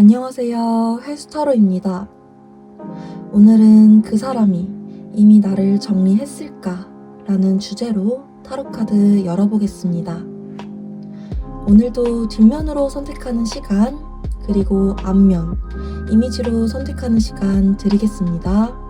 안녕하세요. 헬스타로입니다. 오늘은 그 사람이 이미 나를 정리했을까? 라는 주제로 타로카드 열어보겠습니다. 오늘도 뒷면으로 선택하는 시간, 그리고 앞면, 이미지로 선택하는 시간 드리겠습니다.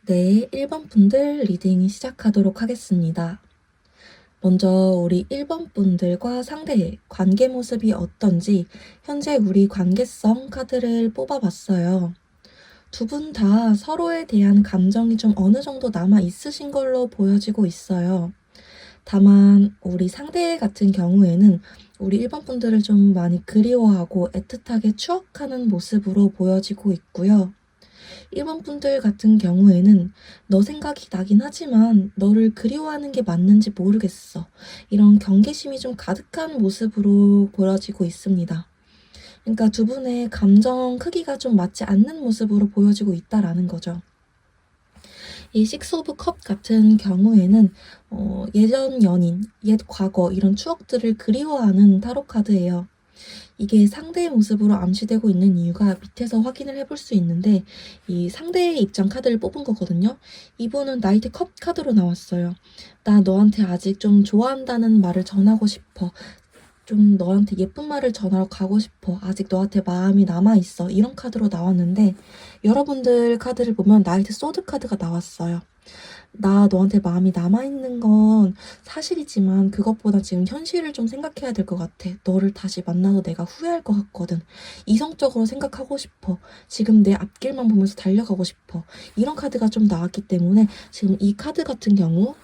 네, 1번 분들 리딩 시작하도록 하겠습니다. 먼저 우리 1번 분들과 상대의 관계 모습이 어떤지 현재 우리 관계성 카드를 뽑아봤어요. 두 분 다 서로에 대한 감정이 좀 어느 정도 남아 있으신 걸로 보여지고 있어요. 다만 우리 상대 같은 경우에는 우리 1번 분들을 좀 많이 그리워하고 애틋하게 추억하는 모습으로 보여지고 있고요. 1번 분들 같은 경우에는 너 생각이 나긴 하지만 너를 그리워하는 게 맞는지 모르겠어. 이런 경계심이 좀 가득한 모습으로 보여지고 있습니다. 그러니까 두 분의 감정 크기가 좀 맞지 않는 모습으로 보여지고 있다라는 거죠. 이 식스 오브 컵 같은 경우에는 예전 연인, 옛 과거 이런 추억들을 그리워하는 타로 카드예요. 이게 상대의 모습으로 암시되고 있는 이유가 밑에서 확인을 해볼 수 있는데 이 상대의 입장 카드를 뽑은 거거든요. 이분은 나이트 컵 카드로 나왔어요. 나 너한테 아직 좀 좋아한다는 말을 전하고 싶어. 좀 너한테 예쁜 말을 전하러 가고 싶어. 아직 너한테 마음이 남아있어. 이런 카드로 나왔는데 여러분들 카드를 보면 나이트 소드 카드가 나왔어요. 나 너한테 마음이 남아있는 건 사실이지만 그것보다 지금 현실을 좀 생각해야 될 것 같아. 너를 다시 만나서 내가 후회할 것 같거든. 이성적으로 생각하고 싶어. 지금 내 앞길만 보면서 달려가고 싶어. 이런 카드가 좀 나왔기 때문에 지금 이 카드 같은 경우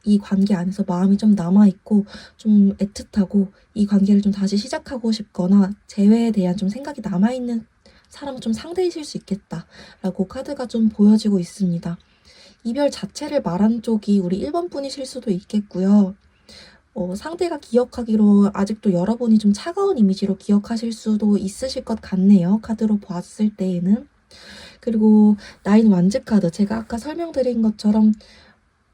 이 관계 안에서 마음이 좀 남아있고 좀 애틋하고 이 관계를 좀 다시 시작하고 싶거나 재회에 대한 좀 생각이 남아있는 사람은 좀 상대이실 수 있겠다라고 카드가 좀 보여지고 있습니다. 이별 자체를 말한 쪽이 우리 1번 분이실 수도 있겠고요. 상대가 기억하기로 아직도 여러분이 좀 차가운 이미지로 기억하실 수도 있으실 것 같네요. 카드로 봤을 때에는. 그리고 나인 완즈 카드, 제가 아까 설명드린 것처럼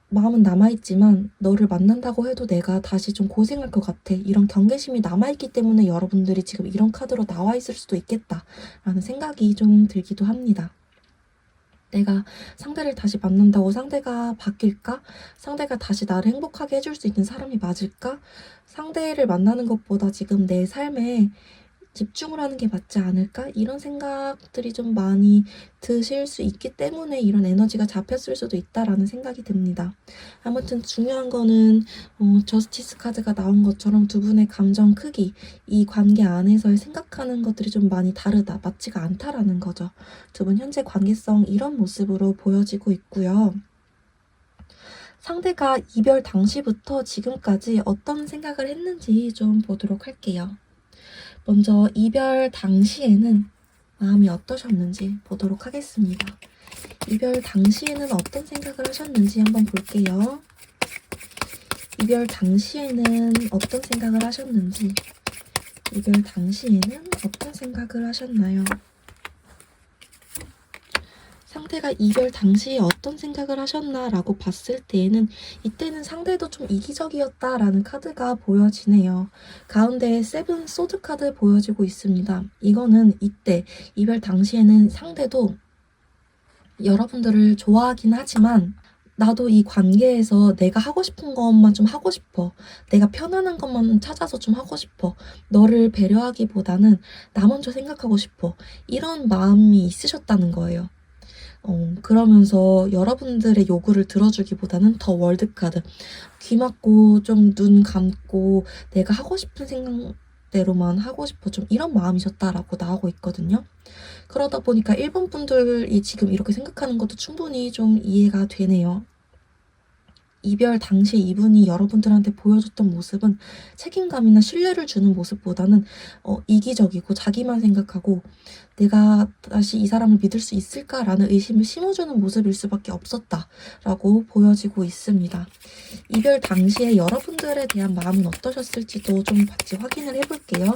마음은 남아있지만 너를 만난다고 해도 내가 다시 좀 고생할 것 같아. 이런 경계심이 남아있기 때문에 여러분들이 지금 이런 카드로 나와 있을 수도 있겠다라는 생각이 좀 들기도 합니다. 내가 상대를 다시 만난다고 상대가 바뀔까? 상대가 다시 나를 행복하게 해줄 수 있는 사람이 맞을까? 상대를 만나는 것보다 지금 내 삶에 집중을 하는 게 맞지 않을까? 이런 생각들이 좀 많이 드실 수 있기 때문에 이런 에너지가 잡혔을 수도 있다라는 생각이 듭니다. 아무튼 중요한 거는 저스티스 카드가 나온 것처럼 두 분의 감정 크기, 이 관계 안에서의 생각하는 것들이 좀 많이 다르다, 맞지가 않다라는 거죠. 두 분 현재 관계성 이런 모습으로 보여지고 있고요. 상대가 이별 당시부터 지금까지 어떤 생각을 했는지 좀 보도록 할게요. 먼저 이별 당시에는 마음이 어떠셨는지 보도록 하겠습니다. 이별 당시에는 어떤 생각을 하셨는지 한번 볼게요. 이별 당시에는 어떤 생각을 하셨는지, 이별 당시에는 어떤 생각을 하셨나요? 상대가 이별 당시에 어떤 생각을 하셨나라고 봤을 때에는 이때는 상대도 좀 이기적이었다라는 카드가 보여지네요. 가운데에 세븐 소드 카드 보여지고 있습니다. 이거는 이때 이별 당시에는 상대도 여러분들을 좋아하긴 하지만 나도 이 관계에서 내가 하고 싶은 것만 좀 하고 싶어. 내가 편안한 것만 찾아서 좀 하고 싶어. 너를 배려하기보다는 나 먼저 생각하고 싶어. 이런 마음이 있으셨다는 거예요. 그러면서 여러분들의 요구를 들어주기보다는 더 월드카드. 귀 막고 좀 눈 감고 내가 하고 싶은 생각대로만 하고 싶어. 좀 이런 마음이셨다라고 나오고 있거든요. 그러다 보니까 일본 분들이 지금 이렇게 생각하는 것도 충분히 좀 이해가 되네요. 이별 당시 이분이 여러분들한테 보여줬던 모습은 책임감이나 신뢰를 주는 모습보다는 이기적이고 자기만 생각하고 내가 다시 이 사람을 믿을 수 있을까라는 의심을 심어주는 모습일 수밖에 없었다라고 보여지고 있습니다. 이별 당시에 여러분들에 대한 마음은 어떠셨을지도 좀 같이 확인을 해볼게요.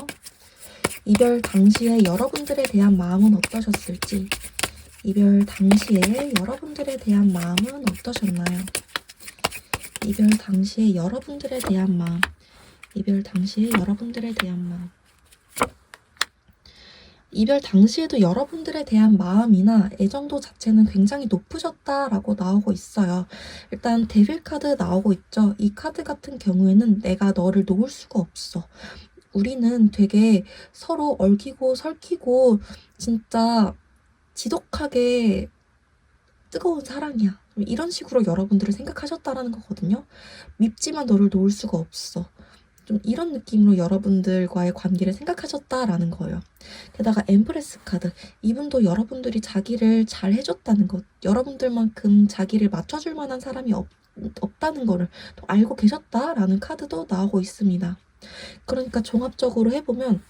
이별 당시에 여러분들에 대한 마음은 어떠셨을지, 이별 당시에 여러분들에 대한 마음은 어떠셨나요? 이별 당시에 여러분들에 대한 마음, 이별 당시에 여러분들에 대한 마음. 이별 당시에도 여러분들에 대한 마음이나 애정도 자체는 굉장히 높으셨다라고 나오고 있어요. 일단 데빌 카드 나오고 있죠. 이 카드 같은 경우에는 내가 너를 놓을 수가 없어. 우리는 되게 서로 얽히고 설키고 진짜 지독하게 뜨거운 사랑이야. 이런 식으로 여러분들을 생각하셨다라는 거거든요. 밉지만 너를 놓을 수가 없어. 좀 이런 느낌으로 여러분들과의 관계를 생각하셨다라는 거예요. 게다가 엠프레스 카드. 이분도 여러분들이 자기를 잘 해줬다는 것. 여러분들만큼 자기를 맞춰줄 만한 사람이 없다는 거를 또 알고 계셨다라는 카드도 나오고 있습니다. 그러니까 종합적으로 해보면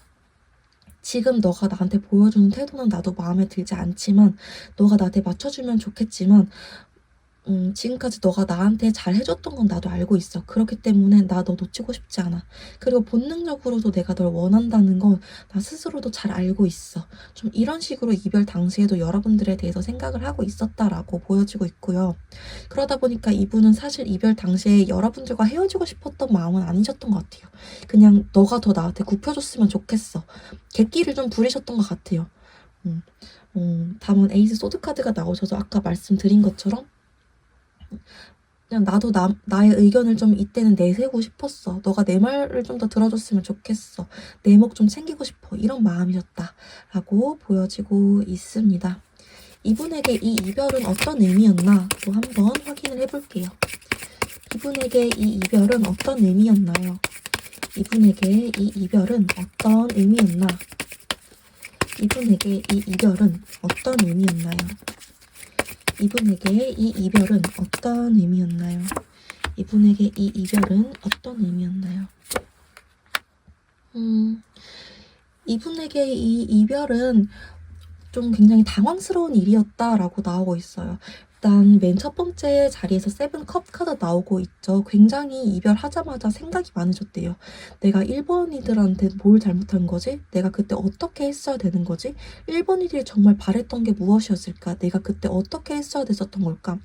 지금 너가 나한테 보여주는 태도는 나도 마음에 들지 않지만 너가 나한테 맞춰주면 좋겠지만 지금까지 너가 나한테 잘 해줬던 건 나도 알고 있어. 그렇기 때문에 나 너 놓치고 싶지 않아. 그리고 본능적으로도 내가 널 원한다는 건 나 스스로도 잘 알고 있어. 좀 이런 식으로 이별 당시에도 여러분들에 대해서 생각을 하고 있었다라고 보여지고 있고요. 그러다 보니까 이분은 사실 이별 당시에 여러분들과 헤어지고 싶었던 마음은 아니셨던 것 같아요. 그냥 너가 더 나한테 굽혀줬으면 좋겠어. 객기를 좀 부리셨던 것 같아요. 다만 에이스 소드카드가 나오셔서 아까 말씀드린 것처럼 그냥 나도 나의 의견을 좀 이때는 내세우고 싶었어. 너가 내 말을 좀 더 들어줬으면 좋겠어. 내 목 좀 챙기고 싶어. 이런 마음이었다라고 보여지고 있습니다. 이분에게 이 이별은 어떤 의미였나 또 한번 확인을 해볼게요. 이분에게 이 이별은 어떤 의미였나요? 이분에게 이 이별은 어떤 의미였나? 이분에게 이 이별은 어떤 의미였나요? 이분에게 이 이별은 어떤 의미였나요? 이분에게 이 이별은 어떤 의미였나요? 이분에게 이 이별은 좀 굉장히 당황스러운 일이었다라고 나오고 있어요. 일단 맨 첫 번째 자리에서 세븐 컵 카드 나오고 있죠. 굉장히 이별하자마자 생각이 많으셨대요. 내가 1번이들한테 뭘 잘못한 거지? 내가 그때 어떻게 했어야 되는 거지? 1번이들이 정말 바랬던 게 무엇이었을까? 내가 그때 어떻게 했어야 됐었던 걸까?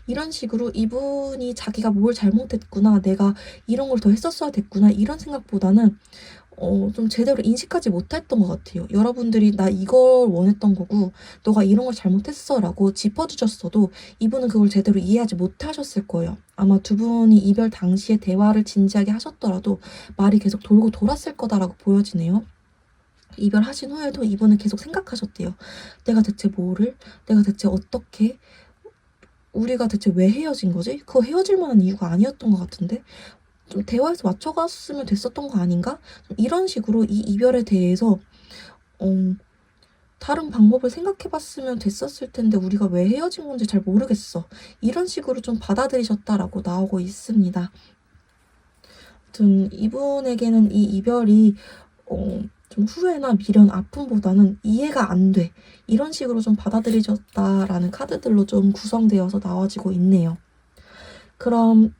이런 식으로 이분이 자기가 뭘 잘못했구나, 내가 이런 걸 더 했었어야 됐구나, 이런 생각보다는 좀 제대로 인식하지 못했던 것 같아요. 여러분들이 나 이걸 원했던 거고 너가 이런 걸 잘못했어 라고 짚어주셨어도 이분은 그걸 제대로 이해하지 못하셨을 거예요. 아마 두 분이 이별 당시에 대화를 진지하게 하셨더라도 말이 계속 돌고 돌았을 거다라고 보여지네요. 이별하신 후에도 이분은 계속 생각하셨대요. 내가 대체 뭐를? 내가 대체 어떻게? 우리가 대체 왜 헤어진 거지? 그거 헤어질 만한 이유가 아니었던 것 같은데? 좀 대화에서 맞춰갔으면 됐었던 거 아닌가? 이런 식으로 이 이별에 대해서 다른 방법을 생각해봤으면 됐었을 텐데 우리가 왜 헤어진 건지 잘 모르겠어. 이런 식으로 좀 받아들이셨다라고 나오고 있습니다. 아무튼 이분에게는 이 이별이 좀 후회나 미련, 아픔보다는 이해가 안 돼. 이런 식으로 좀 받아들이셨다라는 카드들로 좀 구성되어서 나와지고 있네요. 그럼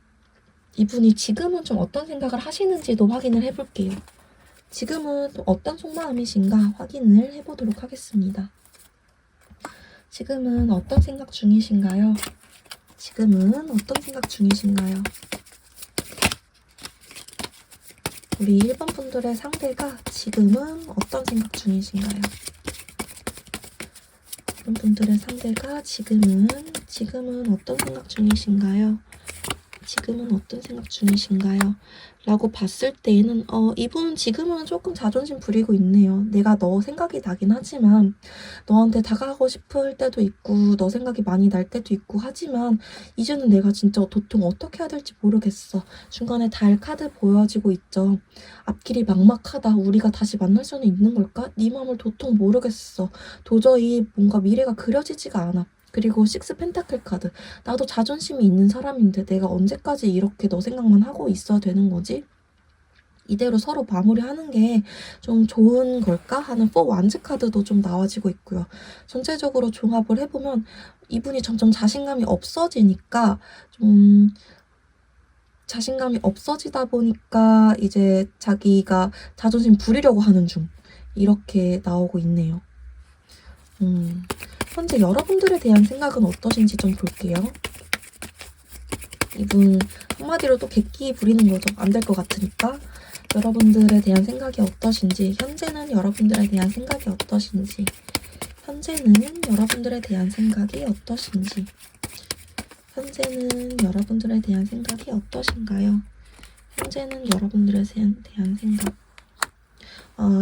이분이 지금은 좀 어떤 생각을 하시는지도 확인을 해볼게요. 지금은 또 어떤 속마음이신가 확인을 해보도록 하겠습니다. 지금은 어떤 생각 중이신가요? 지금은 어떤 생각 중이신가요? 우리 1번 분들의 상대가 지금은 어떤 생각 중이신가요? 1번 분들의 상대가 지금은 어떤 생각 중이신가요? 지금은 어떤 생각 중이신가요? 라고 봤을 때에는 이분은 지금은 조금 자존심 부리고 있네요. 내가 너 생각이 나긴 하지만 너한테 다가가고 싶을 때도 있고 너 생각이 많이 날 때도 있고 하지만 이제는 내가 진짜 도통 어떻게 해야 될지 모르겠어. 중간에 달 카드 보여지고 있죠. 앞길이 막막하다. 우리가 다시 만날 수는 있는 걸까? 네 마음을 도통 모르겠어. 도저히 뭔가 미래가 그려지지가 않아. 그리고 식스 펜타클 카드. 나도 자존심이 있는 사람인데 내가 언제까지 이렇게 너 생각만 하고 있어야 되는 거지? 이대로 서로 마무리하는 게 좀 좋은 걸까 하는 4 완즈 카드도 좀 나와지고 있고요. 전체적으로 종합을 해보면 이분이 점점 자신감이 없어지니까 좀 자신감이 없어지다 보니까 이제 자기가 자존심 부리려고 하는 중 이렇게 나오고 있네요. 현재 여러분들에 대한 생각은 어떠신지 좀 볼게요. 이분 한마디로 또 객기 부리는 거죠. 안 될 것 같으니까. 여러분들에 대한 생각이 어떠신지, 현재는 여러분들에 대한 생각이 어떠신지, 현재는 여러분들에 대한 생각이 어떠신지, 현재는 여러분들에 대한 생각이 어떠신가요? 현재는 여러분들에 대한 생각.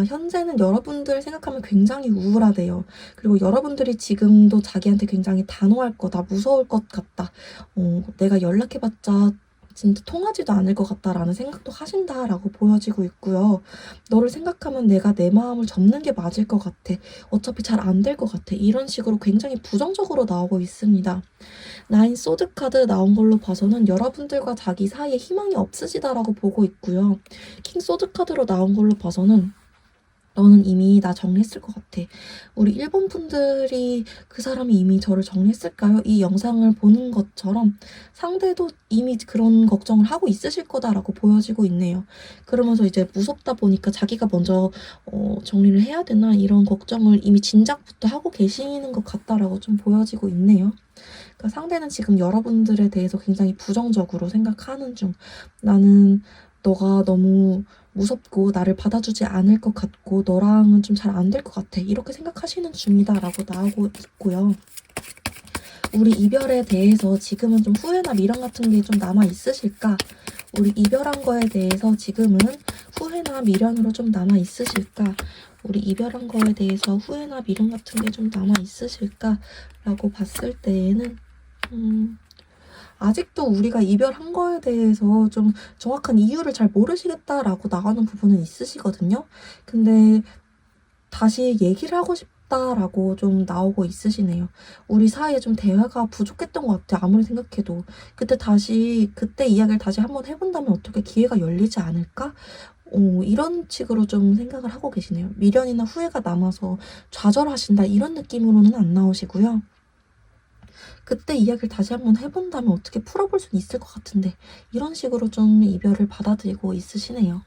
현재는 여러분들 생각하면 굉장히 우울하대요. 그리고 여러분들이 지금도 자기한테 굉장히 단호할 거다, 무서울 것 같다, 내가 연락해봤자 진짜 통하지도 않을 것 같다라는 생각도 하신다라고 보여지고 있고요. 너를 생각하면 내가 내 마음을 접는 게 맞을 것 같아. 어차피 잘 안 될 것 같아. 이런 식으로 굉장히 부정적으로 나오고 있습니다. 9 소드 카드 나온 걸로 봐서는 여러분들과 자기 사이에 희망이 없으시다라고 보고 있고요. 킹 소드 카드로 나온 걸로 봐서는 너는 이미 나 정리했을 것 같아. 우리 1번 분들이 그 사람이 이미 저를 정리했을까요? 이 영상을 보는 것처럼 상대도 이미 그런 걱정을 하고 있으실 거다라고 보여지고 있네요. 그러면서 이제 무섭다 보니까 자기가 먼저 정리를 해야 되나 이런 걱정을 이미 진작부터 하고 계시는 것 같다라고 좀 보여지고 있네요. 그러니까 상대는 지금 여러분들에 대해서 굉장히 부정적으로 생각하는 중. 나는 너가 너무 무섭고 나를 받아주지 않을 것 같고 너랑은 좀 잘 안 될 것 같아. 이렇게 생각하시는 중이다 라고 나오고 있고요. 우리 이별에 대해서 지금은 좀 후회나 미련 같은 게 좀 남아 있으실까? 우리 이별한 거에 대해서 지금은 후회나 미련으로 좀 남아 있으실까? 우리 이별한 거에 대해서 후회나 미련 같은 게 좀 남아 있으실까? 라고 봤을 때에는 아직도 우리가 이별한 거에 대해서 좀 정확한 이유를 잘 모르시겠다라고 나가는 부분은 있으시거든요. 근데 다시 얘기를 하고 싶다라고 좀 나오고 있으시네요. 우리 사이에 좀 대화가 부족했던 것 같아요. 아무리 생각해도. 그때 이야기를 다시 한번 해본다면 어떻게 기회가 열리지 않을까? 이런 식으로 좀 생각을 하고 계시네요. 미련이나 후회가 남아서 좌절하신다 이런 느낌으로는 안 나오시고요. 그때 이야기를 다시 한번 해본다면 어떻게 풀어볼 수는 있을 것 같은데 이런 식으로 좀 이별을 받아들이고 있으시네요.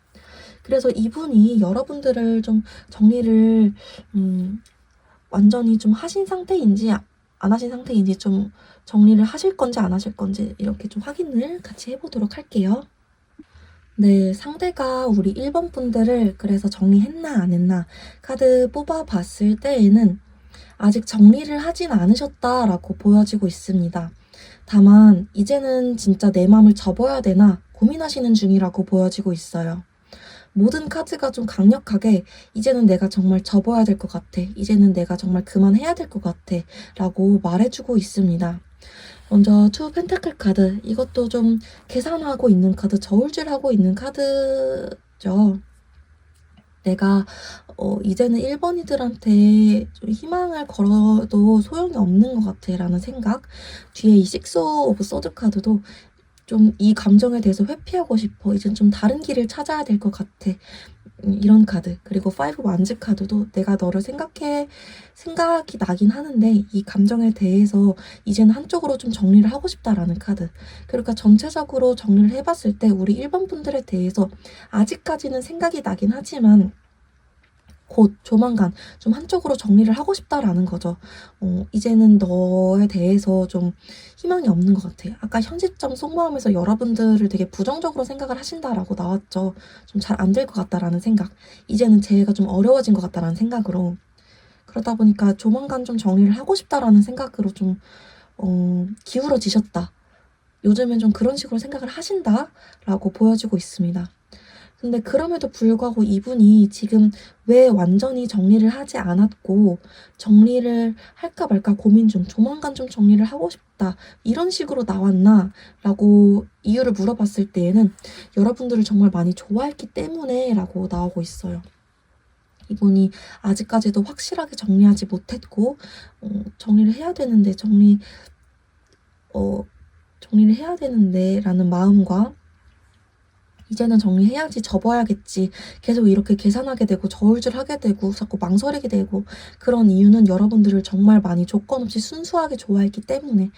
그래서 이분이 여러분들을 좀 정리를 완전히 좀 하신 상태인지 안 하신 상태인지 좀 정리를 하실 건지 안 하실 건지 이렇게 좀 확인을 같이 해보도록 할게요. 네, 상대가 우리 1번 분들을 그래서 정리했나 안 했나 카드 뽑아봤을 때에는 아직 정리를 하진 않으셨다라고 보여지고 있습니다. 다만 이제는 진짜 내 마음을 접어야 되나 고민하시는 중이라고 보여지고 있어요. 모든 카드가 좀 강력하게 이제는 내가 정말 접어야 될 것 같아. 이제는 내가 정말 그만해야 될 것 같아. 라고 말해주고 있습니다. 먼저 투 펜타클 카드. 이것도 좀 계산하고 있는 카드, 저울질하고 있는 카드죠. 내가 이제는 1번이들한테 좀 희망을 걸어도 소용이 없는 것 같아 라는 생각. 뒤에 이 식스 오브 소드 카드도 좀 이 감정에 대해서 회피하고 싶어. 이젠 좀 다른 길을 찾아야 될 것 같아. 이런 카드. 그리고 5 완즈 카드도 내가 너를 생각이 나긴 하는데 이 감정에 대해서 이제는 한쪽으로 좀 정리를 하고 싶다라는 카드. 그러니까 전체적으로 정리를 해봤을 때 우리 1번 분들에 대해서 아직까지는 생각이 나긴 하지만 곧 조만간 좀 한쪽으로 정리를 하고 싶다라는 거죠. 이제는 너에 대해서 좀 희망이 없는 것 같아. 아까 현 시점 속마음에서 여러분들을 되게 부정적으로 생각을 하신다라고 나왔죠. 좀 잘 안 될 것 같다라는 생각. 이제는 재회가 좀 어려워진 것 같다라는 생각으로. 그러다 보니까 조만간 좀 정리를 하고 싶다라는 생각으로 좀 기울어지셨다. 요즘엔 좀 그런 식으로 생각을 하신다라고 보여지고 있습니다. 근데 그럼에도 불구하고 이분이 지금 왜 완전히 정리를 하지 않았고 정리를 할까 말까 고민 중, 조만간 좀 정리를 하고 싶다, 이런 식으로 나왔나 라고 이유를 물어봤을 때에는 여러분들을 정말 많이 좋아했기 때문에 라고 나오고 있어요. 이분이 아직까지도 확실하게 정리하지 못했고 정리를 해야 되는데 정리를 해야 되는데 라는 마음과 이제는 정리해야지, 접어야겠지, 계속 이렇게 계산하게 되고 저울질하게 되고 자꾸 망설이게 되고, 그런 이유는 여러분들을 정말 많이 조건 없이 순수하게 좋아했기 때문에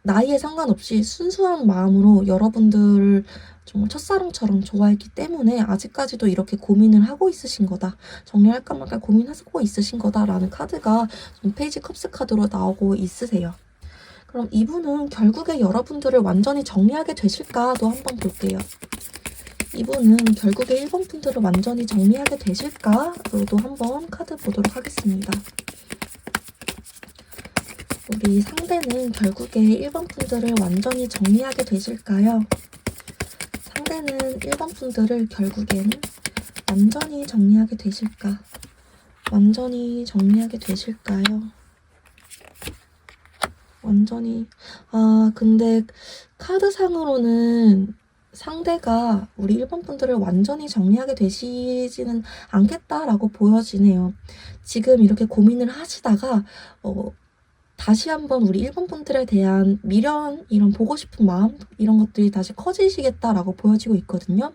나이에 상관없이 순수한 마음으로 여러분들을 정말 첫사랑처럼 좋아했기 때문에 아직까지도 이렇게 고민을 하고 있으신 거다, 정리할까 말까 고민하고 있으신 거다라는 카드가 페이지 컵스 카드로 나오고 있으세요. 그럼 이분은 결국에 여러분들을 완전히 정리하게 되실까도 한번 볼게요. 이분은 결국에 1번 분들을 완전히 정리하게 되실까로도 한번 카드 보도록 하겠습니다. 우리 상대는 결국에 1번 분들을 완전히 정리하게 되실까요? 상대는 1번 분들을 결국엔 완전히 정리하게 되실까? 완전히 정리하게 되실까요? 완전히. 근데 카드상으로는 상대가 우리 1번 분들을 완전히 정리하게 되시지는 않겠다라고 보여지네요. 지금 이렇게 고민을 하시다가 다시 한번 우리 1번 분들에 대한 미련, 이런 보고 싶은 마음, 이런 것들이 다시 커지시겠다라고 보여지고 있거든요.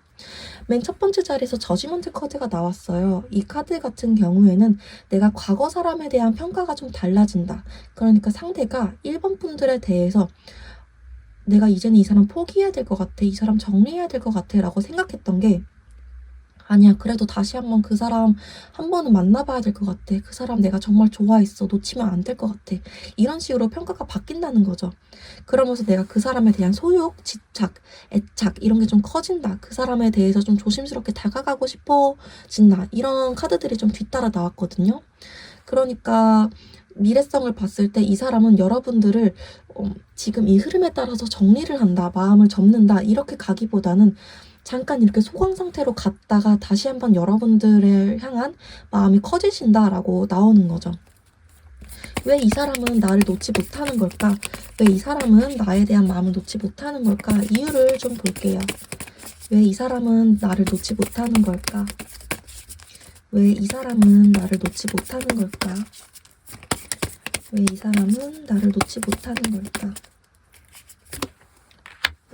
맨 첫 번째 자리에서 저지먼트 카드가 나왔어요. 이 카드 같은 경우에는 내가 과거 사람에 대한 평가가 좀 달라진다. 그러니까 상대가 1번 분들에 대해서 내가 이제는 이 사람 포기해야 될 것 같아, 이 사람 정리해야 될 것 같아 라고 생각했던 게, 아니야, 그래도 다시 한번 그 사람 한 번은 만나봐야 될 것 같아, 그 사람 내가 정말 좋아했어, 놓치면 안 될 것 같아, 이런 식으로 평가가 바뀐다는 거죠. 그러면서 내가 그 사람에 대한 소욕, 집착, 애착, 이런 게 좀 커진다, 그 사람에 대해서 좀 조심스럽게 다가가고 싶어진다, 이런 카드들이 좀 뒤따라 나왔거든요. 그러니까 미래성을 봤을 때 이 사람은 여러분들을 지금 이 흐름에 따라서 정리를 한다, 마음을 접는다, 이렇게 가기보다는 잠깐 이렇게 소강 상태로 갔다가 다시 한번 여러분들을 향한 마음이 커지신다라고 나오는 거죠. 왜 이 사람은 나를 놓지 못하는 걸까? 왜 이 사람은 나에 대한 마음을 놓지 못하는 걸까? 이유를 좀 볼게요. 왜 이 사람은 나를 놓지 못하는 걸까? 왜 이 사람은 나를 놓지 못하는 걸까? 왜 이 사람은 나를 놓지 못하는 걸까?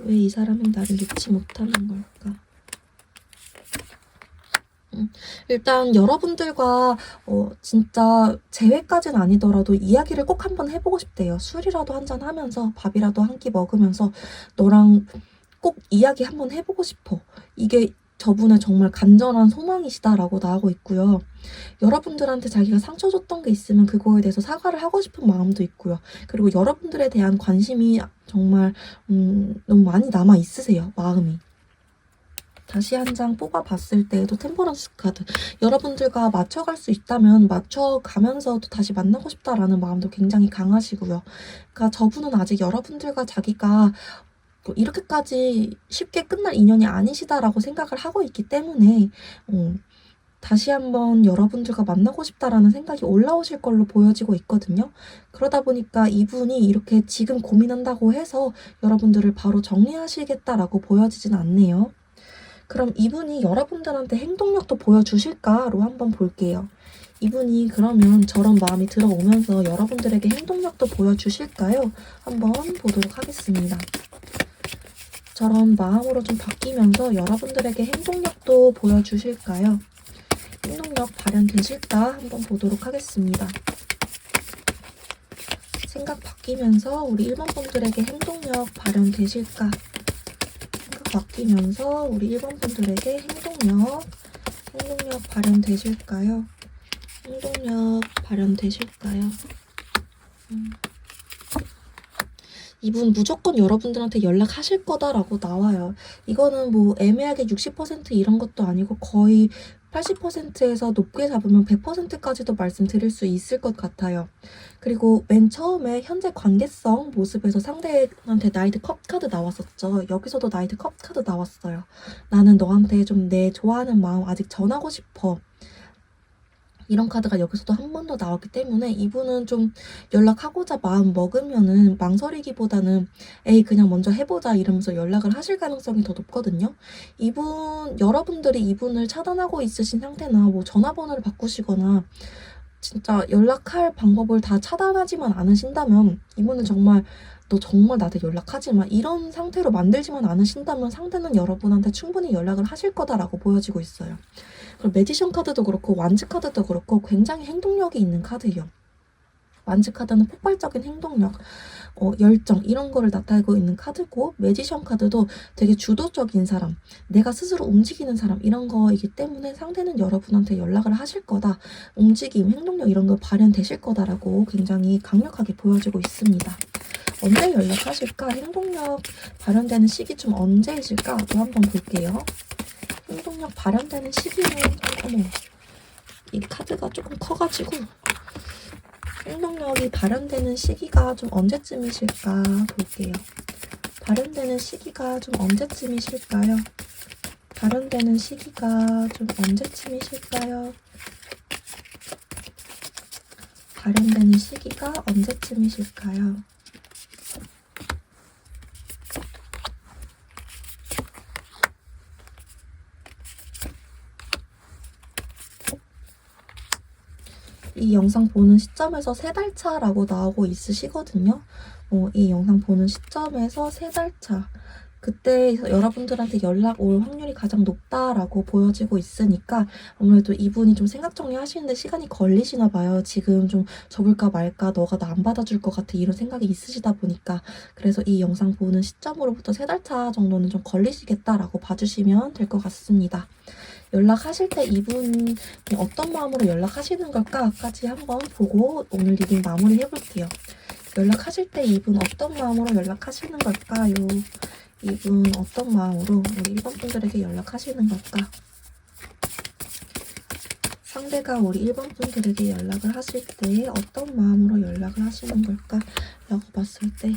왜 이 사람은 나를 놓지 못하는 걸까? 일단 여러분들과 진짜 재회까지는 아니더라도 이야기를 꼭 한번 해보고 싶대요. 술이라도 한잔 하면서, 밥이라도 한 끼 먹으면서 너랑 꼭 이야기 한번 해보고 싶어. 이게 저분의 정말 간절한 소망이시다라고 나오고 있고요. 여러분들한테 자기가 상처 줬던 게 있으면 그거에 대해서 사과를 하고 싶은 마음도 있고요. 그리고 여러분들에 대한 관심이 정말 너무 많이 남아 있으세요, 마음이. 다시 한 장 뽑아봤을 때에도 템퍼런스 카드. 여러분들과 맞춰갈 수 있다면 맞춰가면서도 다시 만나고 싶다라는 마음도 굉장히 강하시고요. 그러니까 저분은 아직 여러분들과 자기가 이렇게까지 쉽게 끝날 인연이 아니시다라고 생각을 하고 있기 때문에 다시 한번 여러분들과 만나고 싶다라는 생각이 올라오실 걸로 보여지고 있거든요. 그러다 보니까 이분이 이렇게 지금 고민한다고 해서 여러분들을 바로 정리하시겠다라고 보여지진 않네요. 그럼 이분이 여러분들한테 행동력도 보여주실까로 한번 볼게요. 이분이 그러면 저런 마음이 들어오면서 여러분들에게 행동력도 보여주실까요? 한번 보도록 하겠습니다. 저런 마음으로 좀 바뀌면서 여러분들에게 행동력도 보여주실까요? 행동력 발현되실까? 한번 보도록 하겠습니다. 생각 바뀌면서 우리 1번 분들에게 행동력 발현되실까? 생각 바뀌면서 우리 1번 분들에게 행동력 행동력 발현되실까요? 행동력 발현되실까요? 이분 무조건 여러분들한테 연락하실 거다라고 나와요. 이거는 뭐 애매하게 60% 이런 것도 아니고 거의 80%에서 높게 잡으면 100%까지도 말씀드릴 수 있을 것 같아요. 그리고 맨 처음에 현재 관계성 모습에서 상대한테 나이트 컵 카드 나왔었죠. 여기서도 나이트 컵 카드 나왔어요. 나는 너한테 좀 내 좋아하는 마음 아직 전하고 싶어. 이런 카드가 여기서도 한 번 더 나왔기 때문에 이분은 좀 연락하고자 마음 먹으면은 망설이기보다는 에이 그냥 먼저 해보자 이러면서 연락을 하실 가능성이 더 높거든요. 여러분들이 이분을 차단하고 있으신 상태나 뭐 전화번호를 바꾸시거나 진짜 연락할 방법을 다 차단하지만 않으신다면 이분은 정말 너 정말 나한테 연락하지 마 이런 상태로 만들지만 않으신다면 상대는 여러분한테 충분히 연락을 하실 거다라고 보여지고 있어요. 그리고 매지션 카드도 그렇고 완즈 카드도 그렇고 굉장히 행동력이 있는 카드예요. 완즈 카드는 폭발적인 행동력, 열정 이런 거를 나타내고 있는 카드고 매지션 카드도 되게 주도적인 사람, 내가 스스로 움직이는 사람 이런 거이기 때문에 상대는 여러분한테 연락을 하실 거다. 움직임, 행동력 이런 거 발현되실 거다라고 굉장히 강력하게 보여지고 있습니다. 언제 연락하실까? 행동력 발현되는 시기 좀 언제이실까?도 한번 볼게요. 행동력 발현되는 시기는 어머 이 카드가 조금 커가지고 행동력이 발현되는 시기가 좀 언제쯤이실까 볼게요. 발현되는 시기가 좀 언제쯤이실까요? 발현되는 시기가 좀 언제쯤이실까요? 발현되는 시기가 언제쯤이실까요? 이 영상 보는 시점에서 3달 차라고 나오고 있으시거든요. 이 영상 보는 시점에서 3달 차. 그때 여러분들한테 연락 올 확률이 가장 높다라고 보여지고 있으니까 아무래도 이분이 좀 생각 정리하시는데 시간이 걸리시나 봐요. 지금 좀 접을까 말까 너가 나 안 받아줄 것 같아 이런 생각이 있으시다 보니까 그래서 이 영상 보는 시점으로부터 3달 차 정도는 좀 걸리시겠다라고 봐주시면 될 것 같습니다. 연락하실 때 이분이 어떤 마음으로 연락하시는 걸까까지 한번 보고 오늘 리딩 마무리 해볼게요. 연락하실 때 이분 어떤 마음으로 연락하시는 걸까요? 이분 어떤 마음으로 우리 1번 분들에게 연락하시는 걸까? 상대가 우리 1번 분들에게 연락을 하실 때 어떤 마음으로 연락을 하시는 걸까? 라고 봤을 때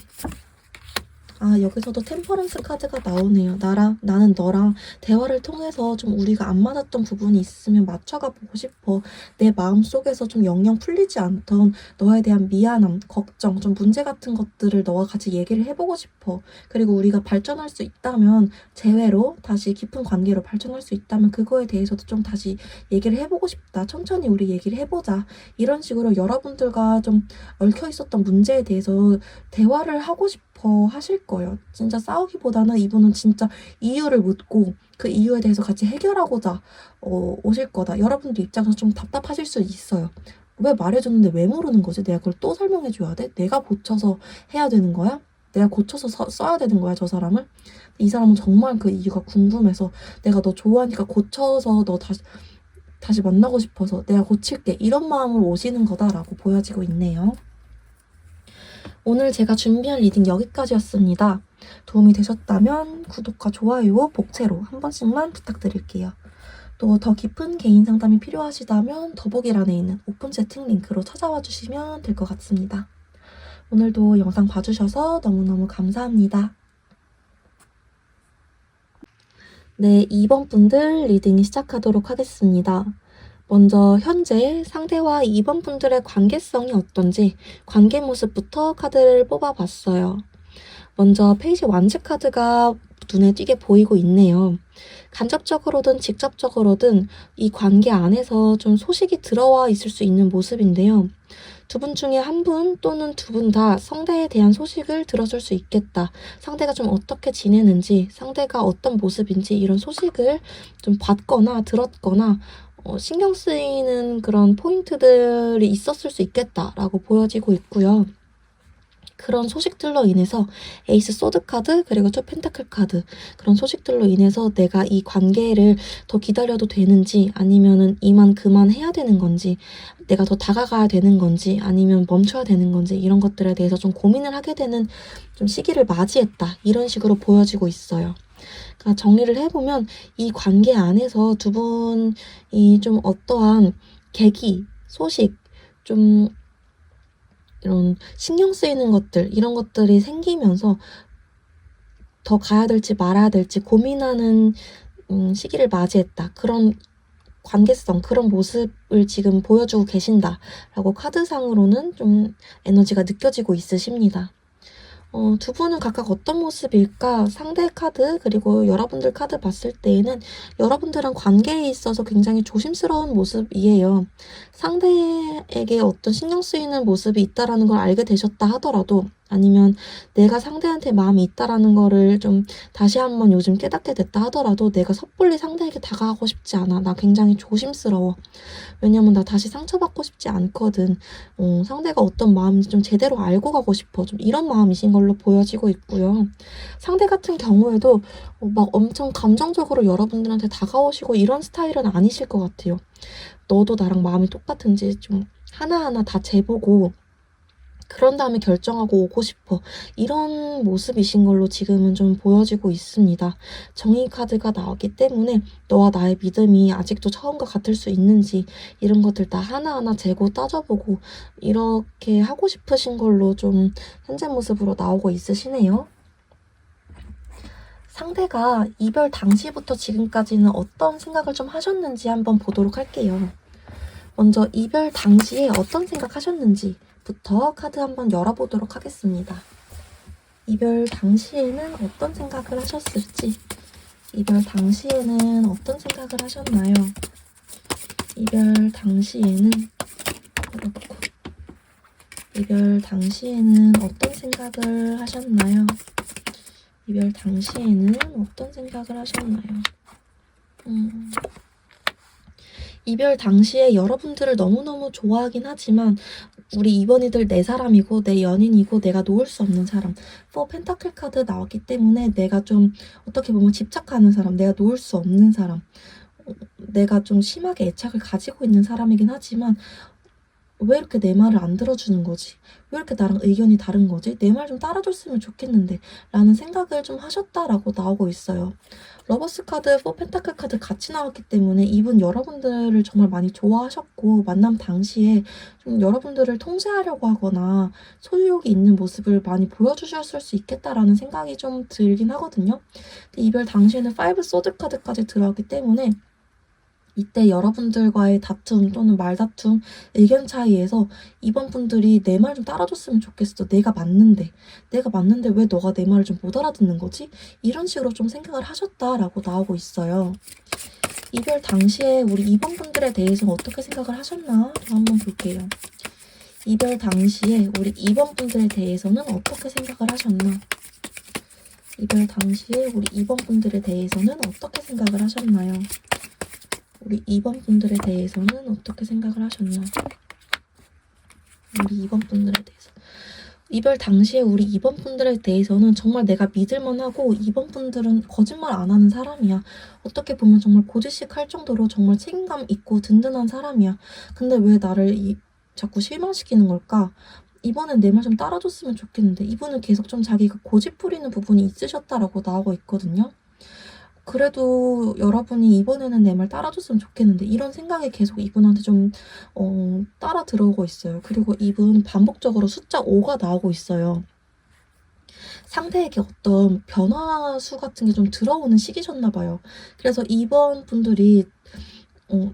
여기서도 템퍼런스 카드가 나오네요. 나는 너랑 대화를 통해서 좀 우리가 안 맞았던 부분이 있으면 맞춰가 보고 싶어. 내 마음속에서 좀 영영 풀리지 않던 너에 대한 미안함, 걱정, 좀 문제 같은 것들을 너와 같이 얘기를 해보고 싶어. 그리고 우리가 발전할 수 있다면 재회로 다시 깊은 관계로 발전할 수 있다면 그거에 대해서도 좀 다시 얘기를 해보고 싶다. 천천히 우리 얘기를 해보자. 이런 식으로 여러분들과 좀 얽혀 있었던 문제에 대해서 대화를 하고 싶어 하실 거예요. 진짜 싸우기보다는 이분은 진짜 이유를 묻고 그 이유에 대해서 같이 해결하고자 오실 거다. 여러분들 입장에서 좀 답답하실 수 있어요. 왜 말해줬는데 왜 모르는 거지? 내가 그걸 또 설명해줘야 돼? 내가 고쳐서 해야 되는 거야? 내가 고쳐서 써야 되는 거야, 저 사람을? 이 사람은 정말 그 이유가 궁금해서 내가 너 좋아하니까 고쳐서 너 다시 만나고 싶어서 내가 고칠게. 이런 마음으로 오시는 거다라고 보여지고 있네요. 오늘 제가 준비한 리딩 여기까지였습니다. 도움이 되셨다면 구독과 좋아요, 복채로 한 번씩만 부탁드릴게요. 또 더 깊은 개인 상담이 필요하시다면 더보기란에 있는 오픈 채팅 링크로 찾아와 주시면 될 것 같습니다. 오늘도 영상 봐주셔서 너무너무 감사합니다. 네, 2번 분들 리딩 시작하도록 하겠습니다. 먼저 현재 상대와 2번 분들의 관계성이 어떤지 관계 모습부터 카드를 뽑아봤어요. 먼저 페이지 완즈 카드가 눈에 띄게 보이고 있네요. 간접적으로든 직접적으로든 이 관계 안에서 좀 소식이 들어와 있을 수 있는 모습인데요. 두 분 중에 한 분 또는 두 분 다 상대에 대한 소식을 들었을 수 있겠다. 상대가 좀 어떻게 지내는지, 상대가 어떤 모습인지 이런 소식을 좀 봤거나 들었거나 신경 쓰이는 그런 포인트들이 있었을 수 있겠다라고 보여지고 있고요. 그런 소식들로 인해서 에이스 소드 카드 그리고 투 펜타클 카드 그런 소식들로 인해서 내가 이 관계를 더 기다려도 되는지 아니면은 이만 그만해야 되는 건지 내가 더 다가가야 되는 건지 아니면 멈춰야 되는 건지 이런 것들에 대해서 좀 고민을 하게 되는 좀 시기를 맞이했다 이런 식으로 보여지고 있어요. 그러니까 정리를 해보면 이 관계 안에서 두 분이 좀 어떠한 계기, 소식, 좀 이런 신경 쓰이는 것들 이런 것들이 생기면서 더 가야 될지 말아야 될지 고민하는 시기를 맞이했다. 그런 관계성, 그런 모습을 지금 보여주고 계신다라고 카드상으로는 좀 에너지가 느껴지고 있으십니다. 두 분은 각각 어떤 모습일까? 상대 카드 그리고 여러분들 카드 봤을 때에는 여러분들은 관계에 있어서 굉장히 조심스러운 모습이에요. 상대에게 어떤 신경 쓰이는 모습이 있다라는 걸 알게 되셨다 하더라도 아니면 내가 상대한테 마음이 있다라는 거를 좀 다시 한번 요즘 깨닫게 됐다 하더라도 내가 섣불리 상대에게 다가가고 싶지 않아. 나 굉장히 조심스러워. 왜냐면 나 다시 상처받고 싶지 않거든. 상대가 어떤 마음인지 좀 제대로 알고 가고 싶어. 좀 이런 마음이신 걸로 보여지고 있고요. 상대 같은 경우에도 막 엄청 감정적으로 여러분들한테 다가오시고 이런 스타일은 아니실 것 같아요. 너도 나랑 마음이 똑같은지 좀 하나하나 다 재보고 그런 다음에 결정하고 오고 싶어. 이런 모습이신 걸로 지금은 좀 보여지고 있습니다. 정의 카드가 나왔기 때문에 너와 나의 믿음이 아직도 처음과 같을 수 있는지 이런 것들 다 하나하나 재고 따져보고 이렇게 하고 싶으신 걸로 좀 현재 모습으로 나오고 있으시네요. 상대가 이별 당시부터 지금까지는 어떤 생각을 좀 하셨는지 한번 보도록 할게요. 먼저 이별 당시에 어떤 생각 하셨는지부터 카드 한번 열어보도록 하겠습니다. 이별 당시에는 어떤 생각을 하셨을지, 이별 당시에는 어떤 생각을 하셨나요? 이별 당시에는 그렇고, 이별 당시에는 어떤 생각을 하셨나요? 이별 당시에는 어떤 생각을 하셨나요? 이별 당시에 여러분들을 너무너무 좋아하긴 하지만 우리 이번이들 내 사람이고 내 연인이고 내가 놓을 수 없는 사람 4 펜타클 카드 나왔기 때문에 내가 좀 어떻게 보면 집착하는 사람, 내가 놓을 수 없는 사람, 내가 좀 심하게 애착을 가지고 있는 사람이긴 하지만 왜 이렇게 내 말을 안 들어주는 거지? 왜 이렇게 나랑 의견이 다른 거지? 내 말 좀 따라줬으면 좋겠는데 라는 생각을 좀 하셨다라고 나오고 있어요. 러버스 카드, 4 펜타클 카드 같이 나왔기 때문에 이분 여러분들을 정말 많이 좋아하셨고 만남 당시에 좀 여러분들을 통제하려고 하거나 소유욕이 있는 모습을 많이 보여주셨을 수 있겠다라는 생각이 좀 들긴 하거든요. 근데 이별 당시에는 5 소드 카드까지 들어왔기 때문에 이때 여러분들과의 다툼 또는 말다툼, 의견 차이에서 이번 분들이 내 말 좀 따라줬으면 좋겠어. 내가 맞는데 왜 너가 내 말을 좀 못 알아듣는 거지? 이런 식으로 좀 생각을 하셨다라고 나오고 있어요. 이별 당시에 우리 이번 분들에 대해서 어떻게 생각을 하셨나? 한번 볼게요. 이별 당시에 우리 이번 분들에 대해서는 어떻게 생각을 하셨나? 이별 당시에 우리 이번 분들에 대해서는 어떻게 생각을 하셨나요? 우리 2번 분들에 대해서는 어떻게 생각을 하셨나? 우리 2번 분들에 대해서. 이별 당시에 우리 2번 분들에 대해서는 정말 내가 믿을만하고 2번 분들은 거짓말 안 하는 사람이야. 어떻게 보면 정말 고지식할 정도로 정말 책임감 있고 든든한 사람이야. 근데 왜 나를 자꾸 실망시키는 걸까? 이번엔 내 말 좀 따라줬으면 좋겠는데 이분은 계속 좀 자기가 고집 부리는 부분이 있으셨다라고 나오고 있거든요. 그래도 여러분이 이번에는 내 말 따라줬으면 좋겠는데 이런 생각이 계속 이분한테 좀 따라 들어오고 있어요. 그리고 이분 반복적으로 숫자 5가 나오고 있어요. 상대에게 어떤 변화수 같은 게 좀 들어오는 시기셨나 봐요. 그래서 이번 분들이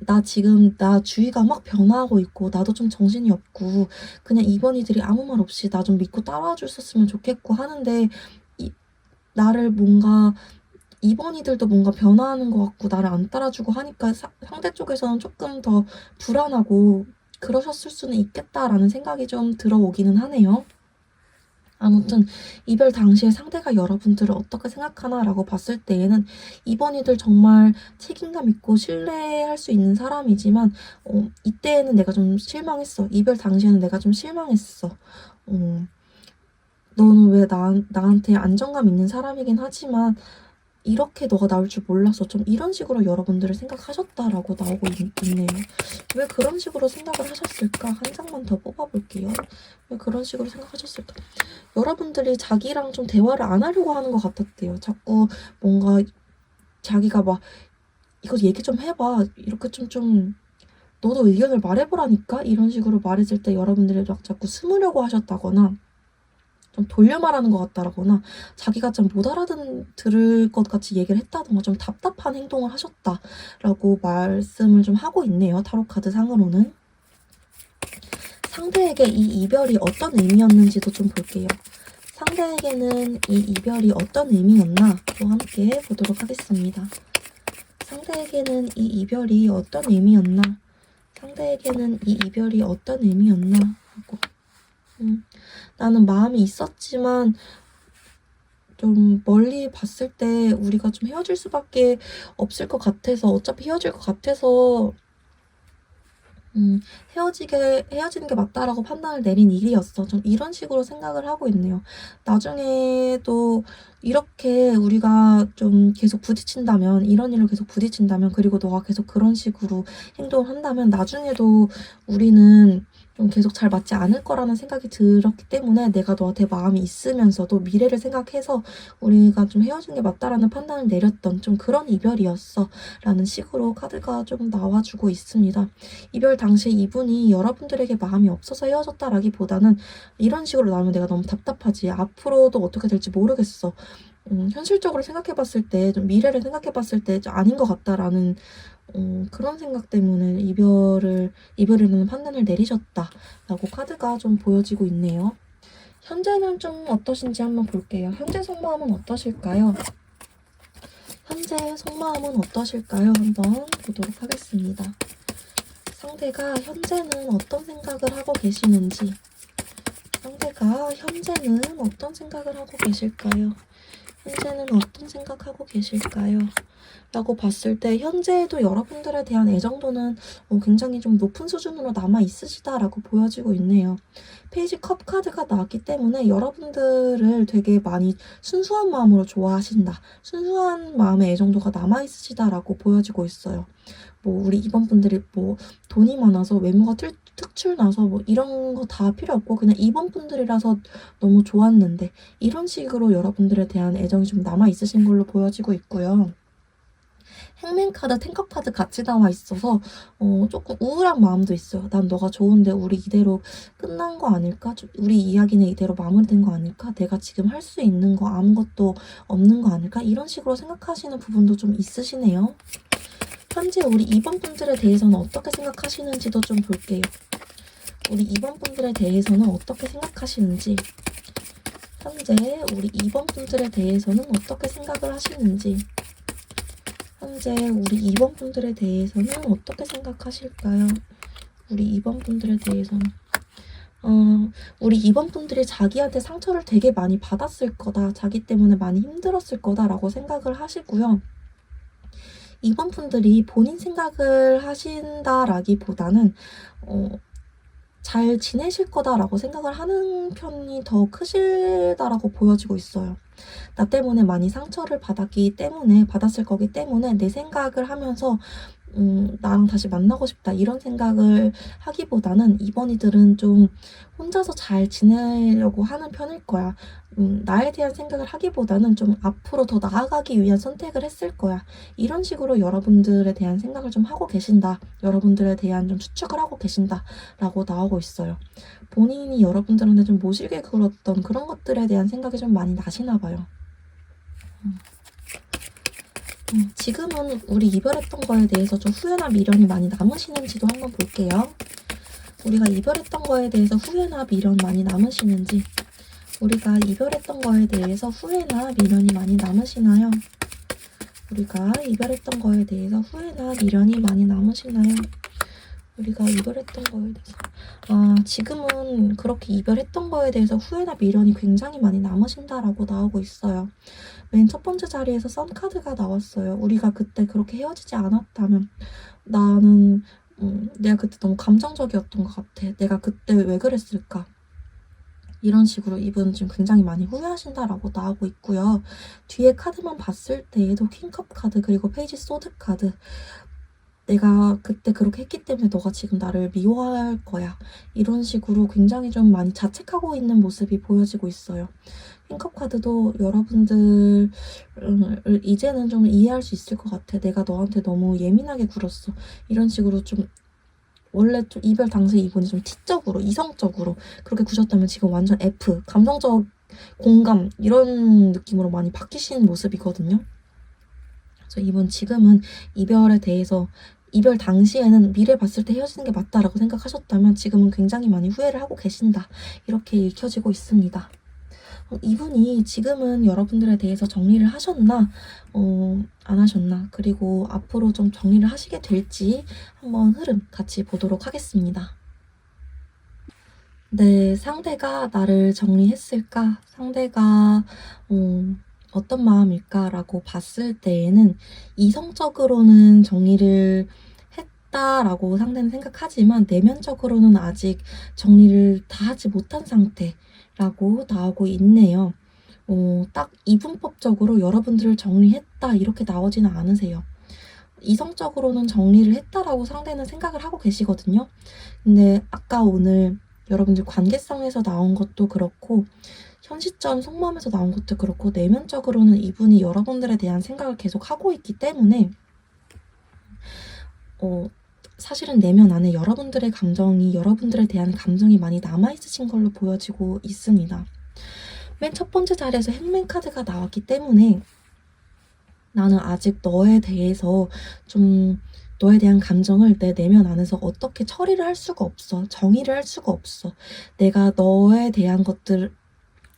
나 지금 나 주위가 막 변화하고 있고 나도 좀 정신이 없고 그냥 이번이들이 아무 말 없이 나 좀 믿고 따라와 줬었으면 좋겠고 하는데 나를 뭔가 이번이들도 뭔가 변화하는 것 같고 나를 안 따라주고 하니까 상대 쪽에서는 조금 더 불안하고 그러셨을 수는 있겠다라는 생각이 좀 들어오기는 하네요. 아무튼 이별 당시에 상대가 여러분들을 어떻게 생각하나라고 봤을 때에는 이번이들 정말 책임감 있고 신뢰할 수 있는 사람이지만 이때에는 내가 좀 실망했어. 이별 당시에는 내가 좀 실망했어. 너는 왜 나한테 안정감 있는 사람이긴 하지만 이렇게 너가 나올 줄 몰랐어. 좀 이런 식으로 여러분들을 생각하셨다라고 나오고 있네요. 왜 그런 식으로 생각을 하셨을까? 한 장만 더 뽑아볼게요. 왜 그런 식으로 생각하셨을까? 여러분들이 자기랑 좀 대화를 안 하려고 하는 것 같았대요. 자꾸 뭔가 자기가 막 이거 얘기 좀 해봐. 이렇게 좀 너도 의견을 말해보라니까? 이런 식으로 말했을 때 여러분들이 막 자꾸 숨으려고 하셨다거나 좀 돌려 말하는 것 같다라거나 자기가 좀 못 알아들을 것 같이 얘기를 했다던가 좀 답답한 행동을 하셨다라고 말씀을 좀 하고 있네요. 타로 카드 상으로는. 상대에게 이 이별이 어떤 의미였는지도 좀 볼게요. 상대에게는 이 이별이 어떤 의미였나도 함께 보도록 하겠습니다. 상대에게는 이 이별이 어떤 의미였나? 상대에게는 이 이별이 어떤 의미였나? 하고 나는 마음이 있었지만 좀 멀리 봤을 때 우리가 좀 헤어질 수밖에 없을 것 같아서 어차피 헤어질 것 같아서 헤어지는 게 맞다라고 판단을 내린 일이었어. 좀 이런 식으로 생각을 하고 있네요. 나중에도 이렇게 우리가 좀 계속 부딪힌다면, 이런 일로 계속 부딪힌다면, 그리고 너가 계속 그런 식으로 행동을 한다면, 나중에도 우리는 좀 계속 잘 맞지 않을 거라는 생각이 들었기 때문에 내가 너한테 마음이 있으면서도 미래를 생각해서 우리가 좀 헤어지는 게 맞다라는 판단을 내렸던 좀 그런 이별이었어. 라는 식으로 카드가 좀 나와주고 있습니다. 이별 당시 이분이 여러분들에게 마음이 없어서 헤어졌다라기보다는 이런 식으로 나오면 내가 너무 답답하지. 앞으로도 어떻게 될지 모르겠어. 현실적으로 생각해봤을 때, 좀 미래를 생각해봤을 때 좀 아닌 것 같다라는 그런 생각 때문에 이별이라는 판단을 내리셨다라고 카드가 좀 보여지고 있네요. 현재는 좀 어떠신지 한번 볼게요. 현재 속마음은 어떠실까요? 현재 속마음은 어떠실까요? 한번 보도록 하겠습니다. 상대가 현재는 어떤 생각을 하고 계시는지, 상대가 현재는 어떤 생각을 하고 계실까요? 현재는 어떤 생각하고 계실까요? 라고 봤을 때 현재에도 여러분들에 대한 애정도는 굉장히 좀 높은 수준으로 남아 있으시다라고 보여지고 있네요. 페이지 컵 카드가 나왔기 때문에 여러분들을 되게 많이 순수한 마음으로 좋아하신다. 순수한 마음의 애정도가 남아 있으시다라고 보여지고 있어요. 뭐 우리 이번 분들이 뭐 돈이 많아서 외모가 특출나서 뭐 이런 거 다 필요 없고 그냥 이번 분들이라서 너무 좋았는데 이런 식으로 여러분들에 대한 애정이 좀 남아 있으신 걸로 보여지고 있고요. 행맨 카드, 탱커 카드 같이 나와 있어서 조금 우울한 마음도 있어요. 난 너가 좋은데 우리 이대로 끝난 거 아닐까? 우리 이야기는 이대로 마무리된 거 아닐까? 내가 지금 할 수 있는 거 아무것도 없는 거 아닐까? 이런 식으로 생각하시는 부분도 좀 있으시네요. 현재 우리 2번 분들에 대해서는 어떻게 생각하시는지도 좀 볼게요. 우리 2번 분들에 대해서는 어떻게 생각하시는지, 현재 우리 2번 분들에 대해서는 어떻게 생각을 하시는지, 현재 우리 2번 분들에 대해서는 어떻게 생각하실까요? 우리 2번 분들에 대해서는 우리 2번 분들이 자기한테 상처를 되게 많이 받았을 거다. 자기 때문에 많이 힘들었을 거다라고 생각을 하시고요. 2번 분들이 본인 생각을 하신다라기보다는 잘 지내실 거다라고 생각을 하는 편이 더 크실다라고 보여지고 있어요. 나 때문에 많이 상처를 받았을 거기 때문에 내 생각을 하면서 나랑 다시 만나고 싶다 이런 생각을 하기보다는 이번이들은 좀 혼자서 잘 지내려고 하는 편일 거야. 나에 대한 생각을 하기보다는 좀 앞으로 더 나아가기 위한 선택을 했을 거야. 이런 식으로 여러분들에 대한 생각을 좀 하고 계신다. 여러분들에 대한 좀 추측을 하고 계신다. 라고 나오고 있어요. 본인이 여러분들한테 좀 모질게 굴었던 그런 것들에 대한 생각이 좀 많이 나시나 봐요. 지금은 우리 이별했던 거에 대해서 좀 후회나 미련이 많이 남으시는지도 한번 볼게요. 우리가 이별했던 거에 대해서 후회나 미련 많이 남으시는지, 우리가 이별했던 거에 대해서 후회나 미련이 많이 남으시나요? 우리가 이별했던 거에 대해서 후회나 미련이 많이 남으시나요? 우리가 이별했던 거에 대해서 지금은 그렇게 이별했던 거에 대해서 후회나 미련이 굉장히 많이 남으신다라고 나오고 있어요. 맨 첫 번째 자리에서 썬카드가 나왔어요. 우리가 그때 그렇게 헤어지지 않았다면 나는 내가 그때 너무 감정적이었던 것 같아. 내가 그때 왜 그랬을까? 이런 식으로 이분 지금 굉장히 많이 후회하신다라고 나오고 있고요. 뒤에 카드만 봤을 때에도 퀸컵 카드 그리고 페이지 소드 카드, 내가 그때 그렇게 했기 때문에 너가 지금 나를 미워할 거야, 이런 식으로 굉장히 좀 많이 자책하고 있는 모습이 보여지고 있어요. 킹컵 카드도 여러분들을 이제는 좀 이해할 수 있을 것 같아. 내가 너한테 너무 예민하게 굴었어, 이런 식으로 좀 원래 좀 이별 당시 이분이 좀 T적으로 이성적으로 그렇게 구셨다면 지금 완전 F, 감성적 공감 이런 느낌으로 많이 바뀌신 모습이거든요. 그래서 이분 지금은 이별에 대해서 이별 당시에는 미래 봤을 때 헤어지는 게 맞다라고 생각하셨다면 지금은 굉장히 많이 후회를 하고 계신다, 이렇게 읽혀지고 있습니다. 이분이 지금은 여러분들에 대해서 정리를 하셨나 안 하셨나, 그리고 앞으로 좀 정리를 하시게 될지 한번 흐름 같이 보도록 하겠습니다. 네, 상대가 나를 정리했을까? 상대가 어떤 마음일까라고 봤을 때에는 이성적으로는 정리를 했다라고 상대는 생각하지만 내면적으로는 아직 정리를 다 하지 못한 상태라고 나오고 있네요. 딱 이분법적으로 여러분들을 정리했다 이렇게 나오지는 않으세요. 이성적으로는 정리를 했다라고 상대는 생각을 하고 계시거든요. 근데 아까 오늘 여러분들 관계성에서 나온 것도 그렇고 현 시점 속마음에서 나온 것도 그렇고 내면적으로는 이분이 여러분들에 대한 생각을 계속 하고 있기 때문에 사실은 내면 안에 여러분들의 감정이, 여러분들에 대한 감정이 많이 남아있으신 걸로 보여지고 있습니다. 맨 첫 번째 자리에서 행맨 카드가 나왔기 때문에 나는 아직 너에 대해서 좀 너에 대한 감정을 내 내면 안에서 어떻게 처리를 할 수가 없어. 정의를 할 수가 없어. 내가 너에 대한 것들,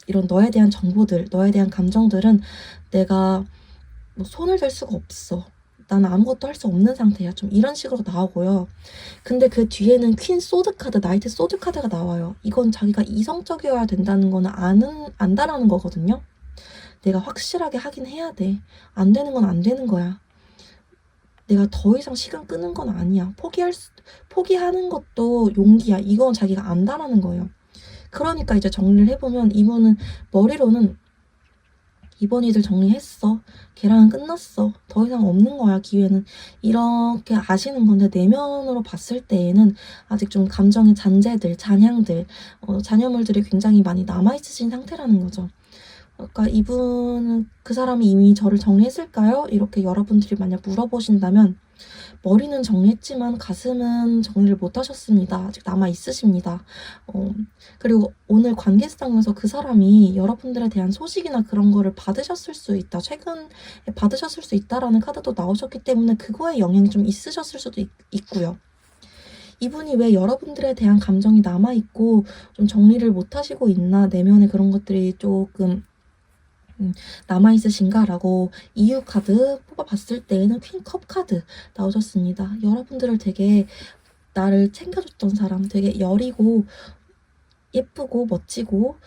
이런 너에 대한 정보들, 너에 대한 감정들은 내가 뭐 손을 댈 수가 없어. 나는 아무것도 할 수 없는 상태야. 좀 이런 식으로 나오고요. 근데 그 뒤에는 퀸 소드 카드, 나이트 소드 카드가 나와요. 이건 자기가 이성적이어야 된다는 거는 안다라는 거거든요. 내가 확실하게 하긴 해야 돼. 안 되는 건 안 되는 거야. 내가 더 이상 시간 끄는 건 아니야. 포기하는 것도 용기야. 이건 자기가 안다라는 거예요. 그러니까 이제 정리를 해보면 이분은 머리로는 이번 이들 정리했어. 걔랑은 끝났어. 더 이상 없는 거야, 기회는. 이렇게 아시는 건데 내면으로 봤을 때에는 아직 좀 감정의 잔재들, 잔향들, 잔여물들이 굉장히 많이 남아있으신 상태라는 거죠. 그러니까 이분은 그 사람이 이미 저를 정리했을까요? 이렇게 여러분들이 만약 물어보신다면 머리는 정리했지만 가슴은 정리를 못 하셨습니다. 아직 남아 있으십니다. 그리고 오늘 관계상에서 그 사람이 여러분들에 대한 소식이나 그런 거를 받으셨을 수 있다. 최근에 받으셨을 수 있다라는 카드도 나오셨기 때문에 그거에 영향이 좀 있으셨을 수도 있고요. 이분이 왜 여러분들에 대한 감정이 남아있고 좀 정리를 못 하시고 있나, 내면에 그런 것들이 조금 남아있으신가라고 이유 카드 뽑아봤을 때에는 퀸컵 카드 나오셨습니다. 여러분들을 되게 나를 챙겨줬던 사람, 되게 여리고 예쁘고 멋지고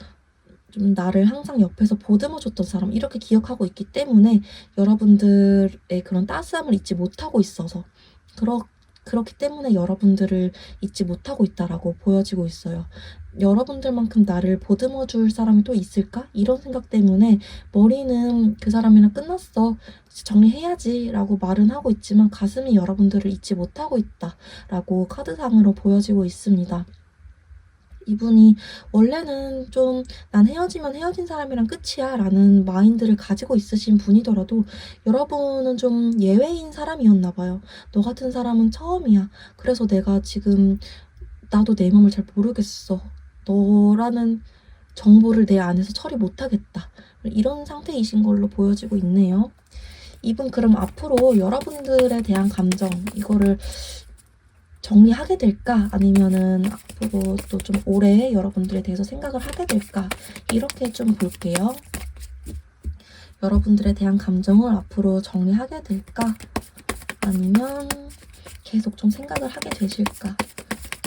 좀 나를 항상 옆에서 보듬어줬던 사람, 이렇게 기억하고 있기 때문에 여러분들의 그런 따스함을 잊지 못하고 있어서 그렇기 때문에 여러분들을 잊지 못하고 있다라고 보여지고 있어요. 여러분들만큼 나를 보듬어줄 사람이 또 있을까? 이런 생각 때문에 머리는 그 사람이랑 끝났어, 정리해야지 라고 말은 하고 있지만 가슴이 여러분들을 잊지 못하고 있다라고 카드상으로 보여지고 있습니다. 이분이 원래는 좀 난 헤어지면 헤어진 사람이랑 끝이야 라는 마인드를 가지고 있으신 분이더라도 여러분은 좀 예외인 사람이었나 봐요. 너 같은 사람은 처음이야. 그래서 내가 지금 나도 내 마음을 잘 모르겠어. 너라는 정보를 내 안에서 처리 못하겠다. 이런 상태이신 걸로 보여지고 있네요. 이분 그럼 앞으로 여러분들에 대한 감정, 이거를 정리하게 될까? 아니면은 앞으로 또 좀 오래 여러분들에 대해서 생각을 하게 될까? 이렇게 좀 볼게요. 여러분들에 대한 감정을 앞으로 정리하게 될까? 아니면 계속 좀 생각을 하게 되실까?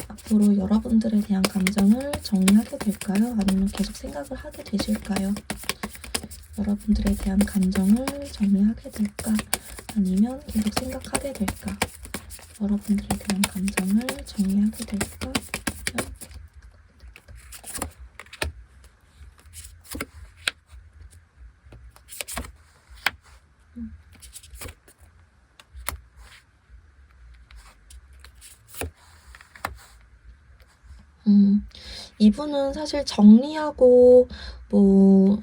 앞으로 여러분들에 대한 감정을 정리하게 될까요? 아니면 계속 생각을 하게 되실까요? 여러분들에 대한 감정을 정리하게 될까? 아니면 계속 생각하게 될까? 여러분들에 대한 감정을 정리하게 될까? 이분은 사실 정리하고 뭐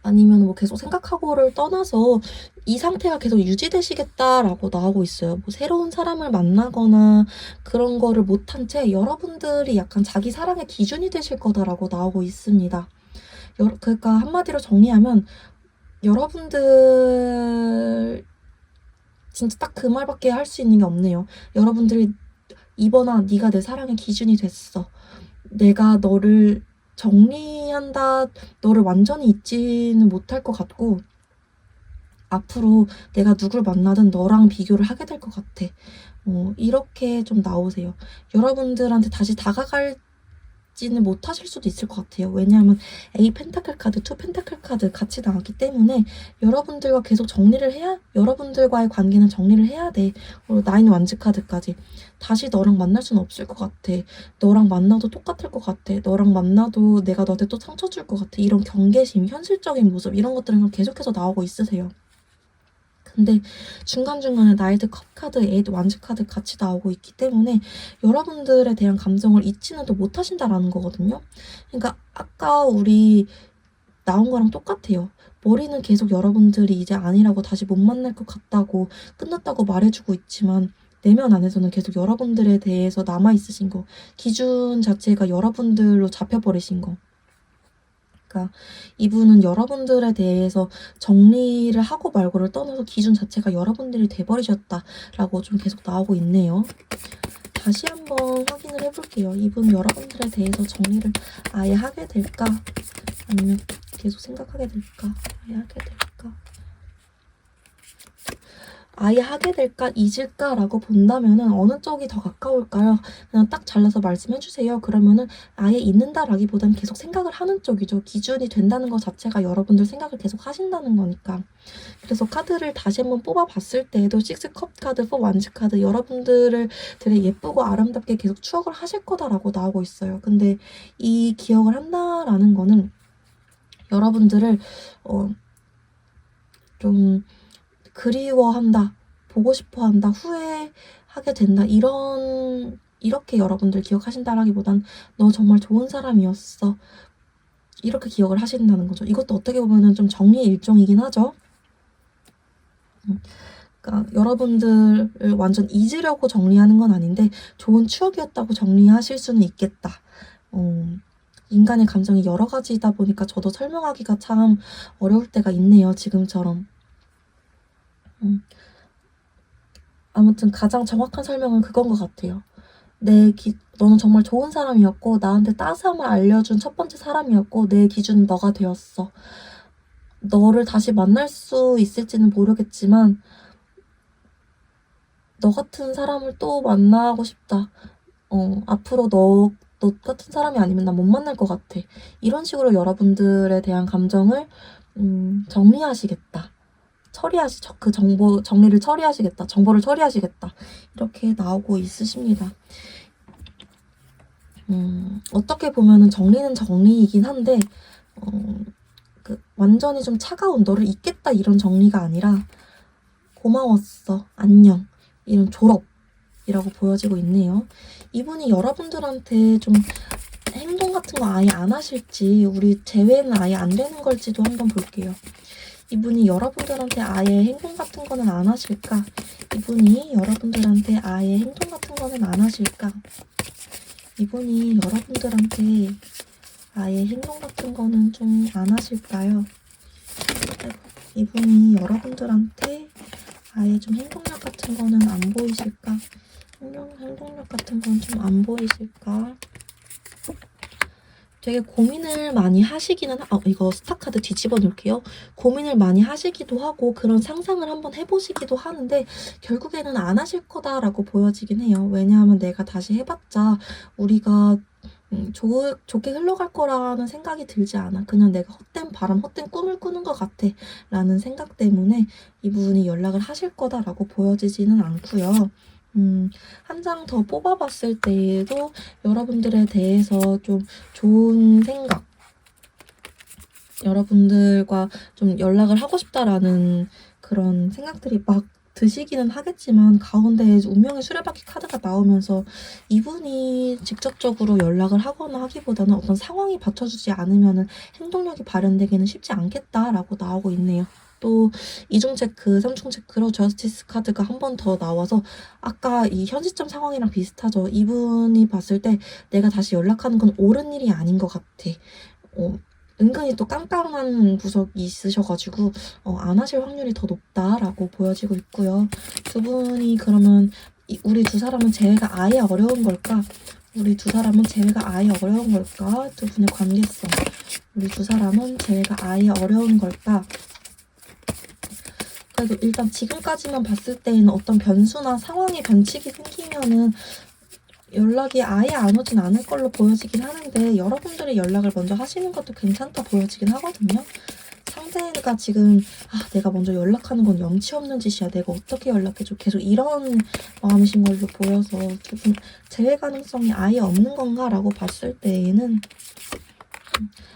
아니면 뭐 계속 생각하고를 떠나서 이 상태가 계속 유지되시겠다라고 나오고 있어요. 뭐 새로운 사람을 만나거나 그런 거를 못한 채 여러분들이 약간 자기 사랑의 기준이 되실 거다라고 나오고 있습니다. 그러니까 한마디로 정리하면 여러분들 진짜 딱 그 말밖에 할 수 있는 게 없네요. 여러분들이 이번아 네가 내 사랑의 기준이 됐어. 내가 너를 정리한다, 너를 완전히 잊지는 못할 것 같고 앞으로 내가 누굴 만나든 너랑 비교를 하게 될 것 같아. 이렇게 좀 나오세요. 여러분들한테 다시 다가갈지는 못하실 수도 있을 것 같아요. 왜냐하면 A 펜타클 카드, 2 펜타클 카드 같이 나왔기 때문에 여러분들과 계속 정리를 해야, 여러분들과의 관계는 정리를 해야 돼. 9 완즈 카드까지. 다시 너랑 만날 수는 없을 것 같아. 너랑 만나도 똑같을 것 같아. 너랑 만나도 내가 너한테 또 상처 줄 것 같아. 이런 경계심, 현실적인 모습 이런 것들은 계속해서 나오고 있으세요. 근데 중간중간에 나이트 컵 카드, 에이드 완즈 카드 같이 나오고 있기 때문에 여러분들에 대한 감정을 잊지는 또 못하신다라는 거거든요. 그러니까 아까 우리 나온 거랑 똑같아요. 머리는 계속 여러분들이 이제 아니라고 다시 못 만날 것 같다고 끝났다고 말해주고 있지만 내면 안에서는 계속 여러분들에 대해서 남아있으신 거, 기준 자체가 여러분들로 잡혀버리신 거. 그러니까 이분은 여러분들에 대해서 정리를 하고 말고를 떠나서 기준 자체가 여러분들이 돼버리셨다라고 좀 계속 나오고 있네요. 다시 한번 확인을 해볼게요. 이분 여러분들에 대해서 정리를 아예 하게 될까? 아니면 계속 생각하게 될까? 아예 하게 될까? 아예 하게 될까, 잊을까라고 본다면은 어느 쪽이 더 가까울까요? 그냥 딱 잘라서 말씀해주세요. 그러면은 아예 잊는다라기보다는 계속 생각을 하는 쪽이죠. 기준이 된다는 것 자체가 여러분들 생각을 계속 하신다는 거니까. 그래서 카드를 다시 한번 뽑아봤을 때에도 6컵 카드, 4 완즈 카드 여러분들을 되게 예쁘고 아름답게 계속 추억을 하실 거다라고 나오고 있어요. 근데 이 기억을 한다라는 거는 여러분들을 좀 그리워한다, 보고 싶어한다, 후회하게 된다 이렇게 여러분들 기억하신다라기보단 너 정말 좋은 사람이었어 이렇게 기억을 하신다는 거죠. 이것도 어떻게 보면은 좀 정리의 일종이긴 하죠. 그러니까 여러분들을 완전 잊으려고 정리하는 건 아닌데 좋은 추억이었다고 정리하실 수는 있겠다. 인간의 감정이 여러 가지다 보니까 저도 설명하기가 참 어려울 때가 있네요. 지금처럼. 아무튼 가장 정확한 설명은 그건 것 같아요. 너는 정말 좋은 사람이었고 나한테 따스함을 알려준 첫 번째 사람이었고 내 기준은 너가 되었어. 너를 다시 만날 수 있을지는 모르겠지만 너 같은 사람을 또 만나고 싶다. 앞으로 너 같은 사람이 아니면 나 못 만날 것 같아. 이런 식으로 여러분들에 대한 감정을 정리하시겠다. 정리를 처리하시겠다. 정보를 처리하시겠다. 이렇게 나오고 있으십니다. 어떻게 보면은 정리는 정리이긴 한데, 완전히 좀 차가운 너를 잊겠다 이런 정리가 아니라, 고마웠어. 안녕. 이런 졸업이라고 보여지고 있네요. 이분이 여러분들한테 좀 행동 같은 거 아예 안 하실지, 우리 재회는 아예 안 되는 걸지도 한번 볼게요. 이분이 여러분들한테 아예 행동 같은 거는 안 하실까? 이분이 여러분들한테 아예 행동 같은 거는 안 하실까? 이분이 여러분들한테 아예 행동 같은 거는 좀 안 하실까요? 이분이 여러분들한테 아예 좀 행동력 같은 거는 안 보이실까? 행동력 같은 건 좀 안 보이실까? 되게 고민을 많이 하시기는 이거 스타카드 뒤집어 놓을게요. 고민을 많이 하시기도 하고 그런 상상을 한번 해보시기도 하는데 결국에는 안 하실 거다라고 보여지긴 해요. 왜냐하면 내가 다시 해봤자 우리가 좋게 흘러갈 거라는 생각이 들지 않아. 그냥 내가 헛된 바람, 헛된 꿈을 꾸는 것 같아 라는 생각 때문에 이분이 연락을 하실 거다라고 보여지지는 않고요. 한 장 더 뽑아봤을 때에도 여러분들에 대해서 좀 좋은 생각, 여러분들과 좀 연락을 하고 싶다라는 그런 생각들이 막 드시기는 하겠지만 가운데 운명의 수레바퀴 카드가 나오면서 이분이 직접적으로 연락을 하거나 하기보다는 어떤 상황이 받쳐주지 않으면 행동력이 발현되기는 쉽지 않겠다라고 나오고 있네요. 또 이중 체크, 삼중 체크로 저스티스 카드가 한 번 더 나와서 아까 이 현 시점 상황이랑 비슷하죠. 이분이 봤을 때 내가 다시 연락하는 건 옳은 일이 아닌 것 같아. 은근히 또 깜깜한 구석이 있으셔가지고 안 하실 확률이 더 높다라고 보여지고 있고요. 두 분이 그러면 우리 두 사람은 재회가 아예 어려운 걸까? 우리 두 사람은 재회가 아예 어려운 걸까? 두 분의 관계성. 우리 두 사람은 재회가 아예 어려운 걸까? 그래도 일단 지금까지만 봤을 때에는 어떤 변수나 상황의 변칙이 생기면은 연락이 아예 안 오진 않을 걸로 보여지긴 하는데 여러분들이 연락을 먼저 하시는 것도 괜찮다 보여지긴 하거든요. 상대가 지금 내가 먼저 연락하는 건 염치 없는 짓이야. 내가 어떻게 연락해줘. 계속 이런 마음이신 걸로 보여서 두 분 재회 가능성이 아예 없는 건가 라고 봤을 때에는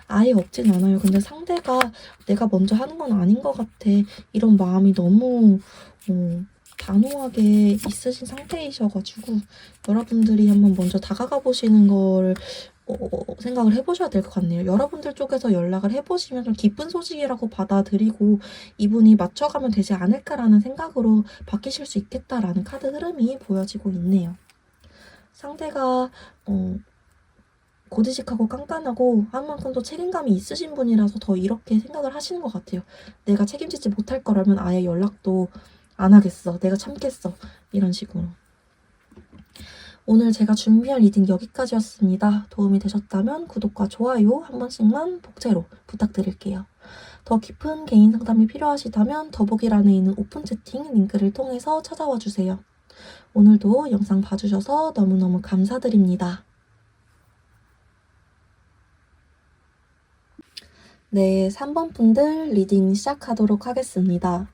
아예 없진 않아요. 근데 상대가 내가 먼저 하는 건 아닌 것 같아. 이런 마음이 너무 단호하게 있으신 상태이셔가지고 여러분들이 한번 먼저 다가가 보시는 걸 생각을 해보셔야 될 것 같네요. 여러분들 쪽에서 연락을 해보시면 좀 기쁜 소식이라고 받아들이고 이분이 맞춰가면 되지 않을까라는 생각으로 바뀌실 수 있겠다라는 카드 흐름이 보여지고 있네요. 상대가 고지식하고 깐깐하고 한 만큼 또 책임감이 있으신 분이라서 더 이렇게 생각을 하시는 것 같아요. 내가 책임지지 못할 거라면 아예 연락도 안 하겠어. 내가 참겠어. 이런 식으로. 오늘 제가 준비한 리딩 여기까지였습니다. 도움이 되셨다면 구독과 좋아요 한 번씩만 복제로 부탁드릴게요. 더 깊은 개인 상담이 필요하시다면 더보기란에 있는 오픈 채팅 링크를 통해서 찾아와 주세요. 오늘도 영상 봐주셔서 너무너무 감사드립니다. 네, 3번 분들 리딩 시작하도록 하겠습니다.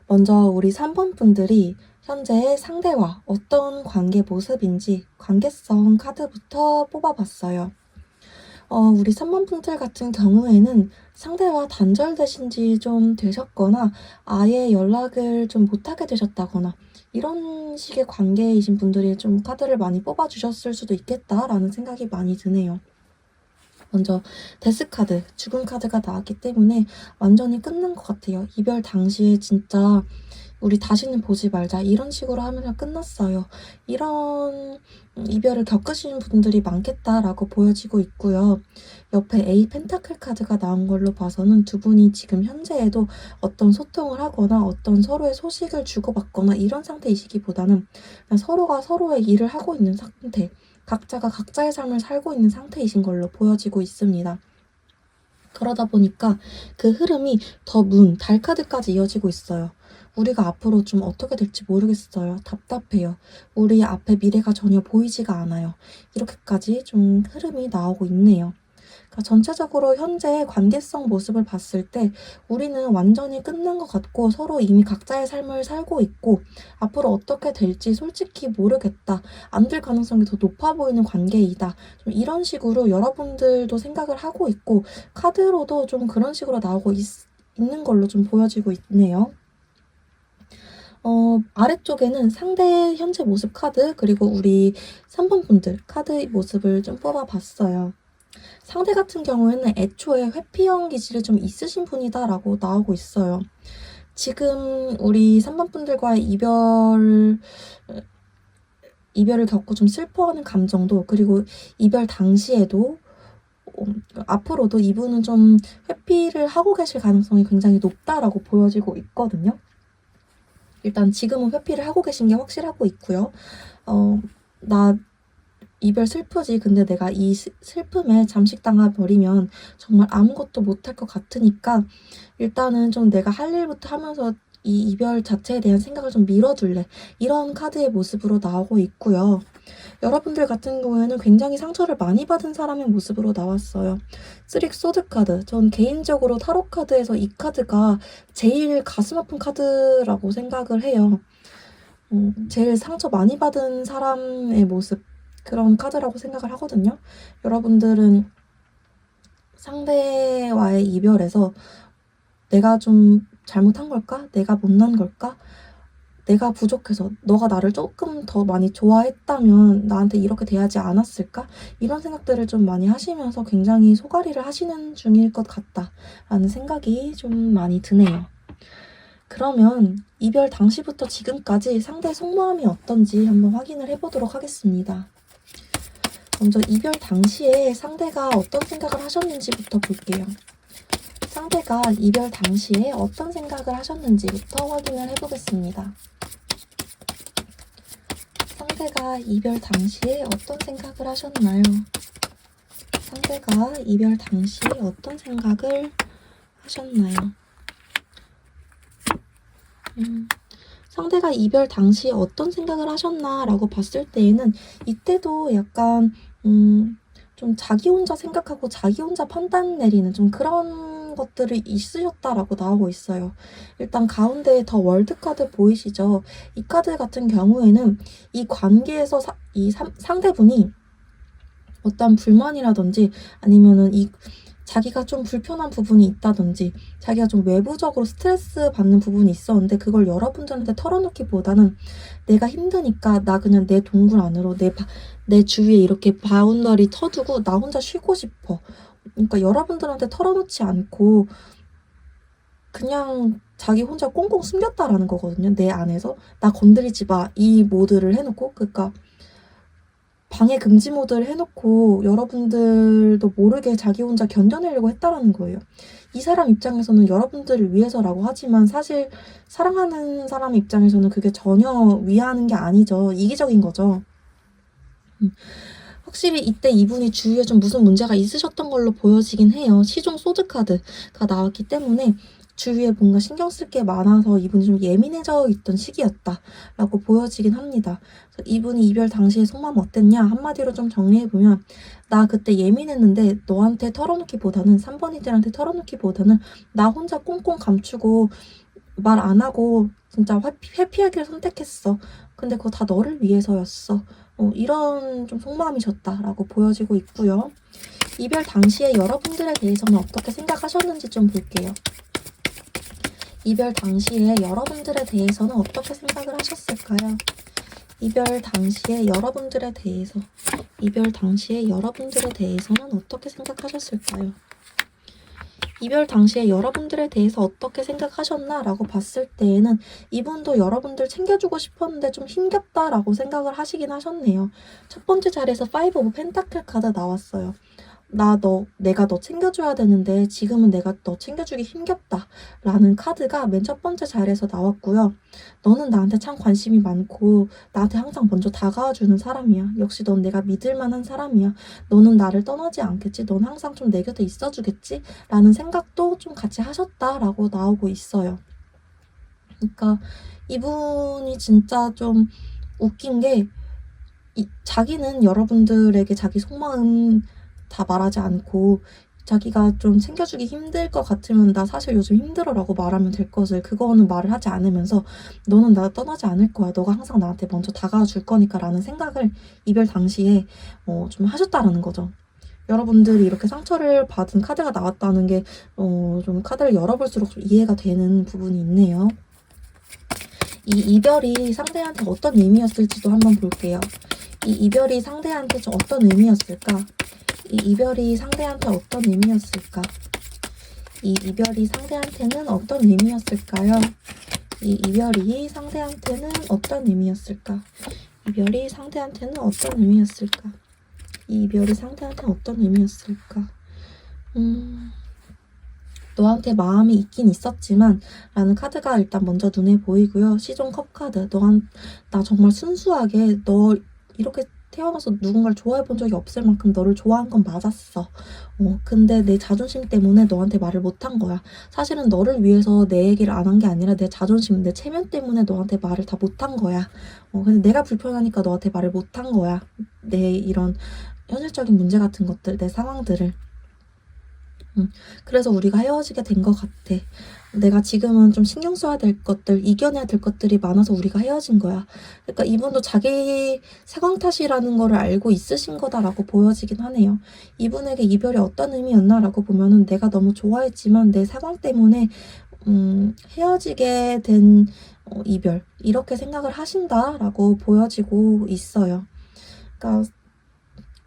먼저 우리 3번 분들이 현재 상대와 어떤 관계 모습인지 관계성 카드부터 뽑아봤어요. 우리 3번 분들 같은 경우에는 상대와 단절되신 지 좀 되셨거나 아예 연락을 좀 못하게 되셨다거나 이런 식의 관계이신 분들이 좀 카드를 많이 뽑아주셨을 수도 있겠다라는 생각이 많이 드네요. 먼저 데스카드, 죽음 카드가 나왔기 때문에 완전히 끝난 것 같아요. 이별 당시에 진짜 우리 다시는 보지 말자 이런 식으로 하면서 끝났어요. 이런 이별을 겪으시는 분들이 많겠다라고 보여지고 있고요. 옆에 A 펜타클 카드가 나온 걸로 봐서는 두 분이 지금 현재에도 어떤 소통을 하거나 어떤 서로의 소식을 주고받거나 이런 상태이시기보다는 그냥 서로가 서로의 일을 하고 있는 상태, 각자가 각자의 삶을 살고 있는 상태이신 걸로 보여지고 있습니다. 그러다 보니까 그 흐름이 더 달 카드까지 이어지고 있어요. 우리가 앞으로 좀 어떻게 될지 모르겠어요. 답답해요. 우리 앞에 미래가 전혀 보이지가 않아요. 이렇게까지 좀 흐름이 나오고 있네요. 그러니까 전체적으로 현재 관계성 모습을 봤을 때 우리는 완전히 끝난 것 같고 서로 이미 각자의 삶을 살고 있고 앞으로 어떻게 될지 솔직히 모르겠다. 안 될 가능성이 더 높아 보이는 관계이다. 좀 이런 식으로 여러분들도 생각을 하고 있고 카드로도 좀 그런 식으로 나오고 있는 걸로 좀 보여지고 있네요. 아래쪽에는 상대의 현재 모습 카드 그리고 우리 3번 분들 카드의 모습을 좀 뽑아봤어요. 상대 같은 경우에는 애초에 회피형 기질이 좀 있으신 분이다라고 나오고 있어요. 지금 우리 3번 분들과의 이별을 겪고 좀 슬퍼하는 감정도 그리고 이별 당시에도 앞으로도 이분은 좀 회피를 하고 계실 가능성이 굉장히 높다라고 보여지고 있거든요. 일단 지금은 회피를 하고 계신 게 확실하고 있고요. 나 이별 슬프지. 근데 내가 이 슬픔에 잠식당해 버리면 정말 아무것도 못할 것 같으니까 일단은 좀 내가 할 일부터 하면서 이 이별 자체에 대한 생각을 좀 밀어둘래. 이런 카드의 모습으로 나오고 있고요. 여러분들 같은 경우에는 굉장히 상처를 많이 받은 사람의 모습으로 나왔어요. 쓰릭 소드 카드. 전 개인적으로 타로 카드에서 이 카드가 제일 가슴 아픈 카드라고 생각을 해요. 제일 상처 많이 받은 사람의 모습. 그런 카드라고 생각을 하거든요. 여러분들은 상대와의 이별에서 내가 좀 잘못한 걸까? 내가 못난 걸까? 내가 부족해서 너가 나를 조금 더 많이 좋아했다면 나한테 이렇게 대하지 않았을까? 이런 생각들을 좀 많이 하시면서 굉장히 소가리를 하시는 중일 것 같다라는 생각이 좀 많이 드네요. 그러면 이별 당시부터 지금까지 상대의 속마음이 어떤지 한번 확인을 해보도록 하겠습니다. 먼저 이별 당시에 상대가 어떤 생각을 하셨는지부터 볼게요. 상대가 이별 당시에 어떤 생각을 하셨는지부터 확인을 해보겠습니다. 상대가 이별 당시에 어떤 생각을 하셨나요? 상대가 이별 당시에 어떤 생각을 하셨나요? 상대가 이별 당시에 어떤 생각을 하셨나라고 봤을 때에는 이때도 약간 좀 자기 혼자 생각하고 자기 혼자 판단 내리는 좀 그런 것들이 있으셨다라고 나오고 있어요. 일단 가운데에 더 월드 카드 보이시죠? 이 카드 같은 경우에는 이 관계에서 상대분이 어떤 불만이라든지 아니면은 자기가 좀 불편한 부분이 있다든지 자기가 좀 외부적으로 스트레스 받는 부분이 있었는데 그걸 여러분들한테 털어놓기보다는 내가 힘드니까 나 그냥 내 동굴 안으로 내 주위에 이렇게 바운더리 터두고 나 혼자 쉬고 싶어. 그러니까 여러분들한테 털어놓지 않고 그냥 자기 혼자 꽁꽁 숨겼다라는 거거든요. 내 안에서 나 건드리지 마 이 모드를 해놓고 그러니까 방해 금지 모드를 해놓고 여러분들도 모르게 자기 혼자 견뎌내려고 했다라는 거예요. 이 사람 입장에서는 여러분들을 위해서라고 하지만 사실 사랑하는 사람 입장에서는 그게 전혀 위하는 게 아니죠. 이기적인 거죠. 확실히 이때 이분이 주위에 좀 무슨 문제가 있으셨던 걸로 보여지긴 해요. 시종 소드 카드가 나왔기 때문에 주위에 뭔가 신경 쓸 게 많아서 이분이 좀 예민해져 있던 시기였다라고 보여지긴 합니다. 그래서 이분이 이별 당시에 속마음 어땠냐? 한마디로 좀 정리해보면 나 그때 예민했는데 너한테 털어놓기보다는 3번이들한테 털어놓기보다는 나 혼자 꽁꽁 감추고 말 안 하고 진짜 회피하기를 선택했어. 근데 그거 다 너를 위해서였어. 이런 좀 속마음이셨다라고 보여지고 있고요. 이별 당시에 여러분들에 대해서는 어떻게 생각하셨는지 좀 볼게요. 이별 당시에 여러분들에 대해서는 어떻게 생각을 하셨을까요? 이별 당시에 여러분들에 대해서는 어떻게 생각하셨을까요? 이별 당시에 여러분들에 대해서 어떻게 생각하셨나라고 봤을 때에는 이분도 여러분들 챙겨주고 싶었는데 좀 힘겹다라고 생각을 하시긴 하셨네요. 첫 번째 자리에서 5 오브 펜타클 카드 나왔어요. 내가 너 챙겨줘야 되는데 지금은 내가 너 챙겨주기 힘겹다 라는 카드가 맨 첫 번째 자리에서 나왔고요. 너는 나한테 참 관심이 많고 나한테 항상 먼저 다가와주는 사람이야. 역시 넌 내가 믿을 만한 사람이야. 너는 나를 떠나지 않겠지. 넌 항상 좀 내 곁에 있어주겠지 라는 생각도 좀 같이 하셨다라고 나오고 있어요. 그러니까 이분이 진짜 좀 웃긴 게 자기는 여러분들에게 자기 속마음 다 말하지 않고 자기가 좀 챙겨주기 힘들 것 같으면 나 사실 요즘 힘들어 라고 말하면 될 것을 그거는 말을 하지 않으면서 너는 나 떠나지 않을 거야. 너가 항상 나한테 먼저 다가와 줄 거니까 라는 생각을 이별 당시에 좀 하셨다라는 거죠. 여러분들이 이렇게 상처를 받은 카드가 나왔다는 게 좀 카드를 열어볼수록 좀 이해가 되는 부분이 있네요. 이 이별이 상대한테 어떤 의미였을지도 한번 볼게요. 이 이별이 상대한테 좀 어떤 의미였을까? 이 이별이 상대한테 어떤 의미였을까? 이 이별이 상대한테는 어떤 의미였을까요? 이 이별이 상대한테는 어떤 의미였을까? 이별이 상대한테는 어떤 의미였을까? 이 이별이 상대한테는 어떤 의미였을까? 너한테 마음이 있긴 있었지만 라는 카드가 일단 먼저 눈에 보이고요. 시종 컵 카드. 나 정말 순수하게 너 이렇게 태어나서 누군가를 좋아해 본 적이 없을 만큼 너를 좋아한 건 맞았어. 근데 내 자존심 때문에 너한테 말을 못한 거야. 사실은 너를 위해서 내 얘기를 안 한 게 아니라 내 자존심, 내 체면 때문에 너한테 말을 다 못한 거야. 근데 내가 불편하니까 너한테 말을 못한 거야. 내 이런 현실적인 문제 같은 것들, 내 상황들을. 그래서 우리가 헤어지게 된 것 같아. 내가 지금은 좀 신경 써야 될 것들, 이겨내야 될 것들이 많아서 우리가 헤어진 거야. 그러니까 이분도 자기 상황 탓이라는 거를 알고 있으신 거다라고 보여지긴 하네요. 이분에게 이별이 어떤 의미였나라고 보면은 내가 너무 좋아했지만 내 상황 때문에 헤어지게 된 이별 이렇게 생각을 하신다라고 보여지고 있어요. 그러니까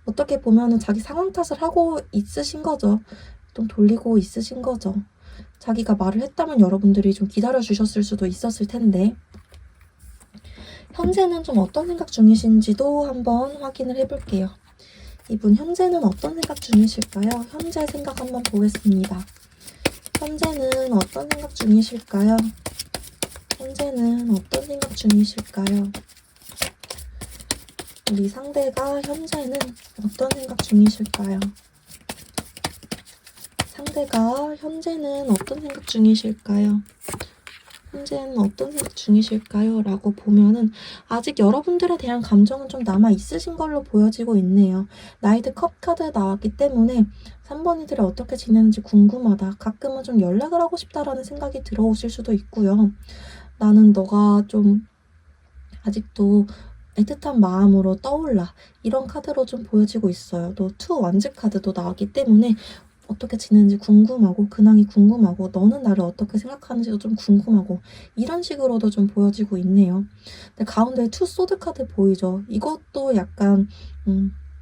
어떻게 보면은 자기 상황 탓을 하고 있으신 거죠. 좀 돌리고 있으신 거죠. 자기가 말을 했다면 여러분들이 좀 기다려 주셨을 수도 있었을 텐데 현재는 좀 어떤 생각 중이신지도 한번 확인을 해볼게요. 이분 현재는 어떤 생각 중이실까요? 현재 생각 한번 보겠습니다. 현재는 어떤 생각 중이실까요? 현재는 어떤 생각 중이실까요? 우리 상대가 현재는 어떤 생각 중이실까요? 상대가 현재는 어떤 생각 중이실까요? 현재는 어떤 생각 중이실까요? 라고 보면은 아직 여러분들에 대한 감정은 좀 남아 있으신 걸로 보여지고 있네요. 나이트 컵 카드 나왔기 때문에 3번이들이 어떻게 지내는지 궁금하다. 가끔은 좀 연락을 하고 싶다라는 생각이 들어오실 수도 있고요. 나는 너가 좀 아직도 애틋한 마음으로 떠올라. 이런 카드로 좀 보여지고 있어요. 또 투 완즈 카드도 나왔기 때문에 어떻게 지내는지 궁금하고 근황이 궁금하고 너는 나를 어떻게 생각하는지도 좀 궁금하고 이런 식으로도 좀 보여지고 있네요. 근데 가운데 투 소드 카드 보이죠? 이것도 약간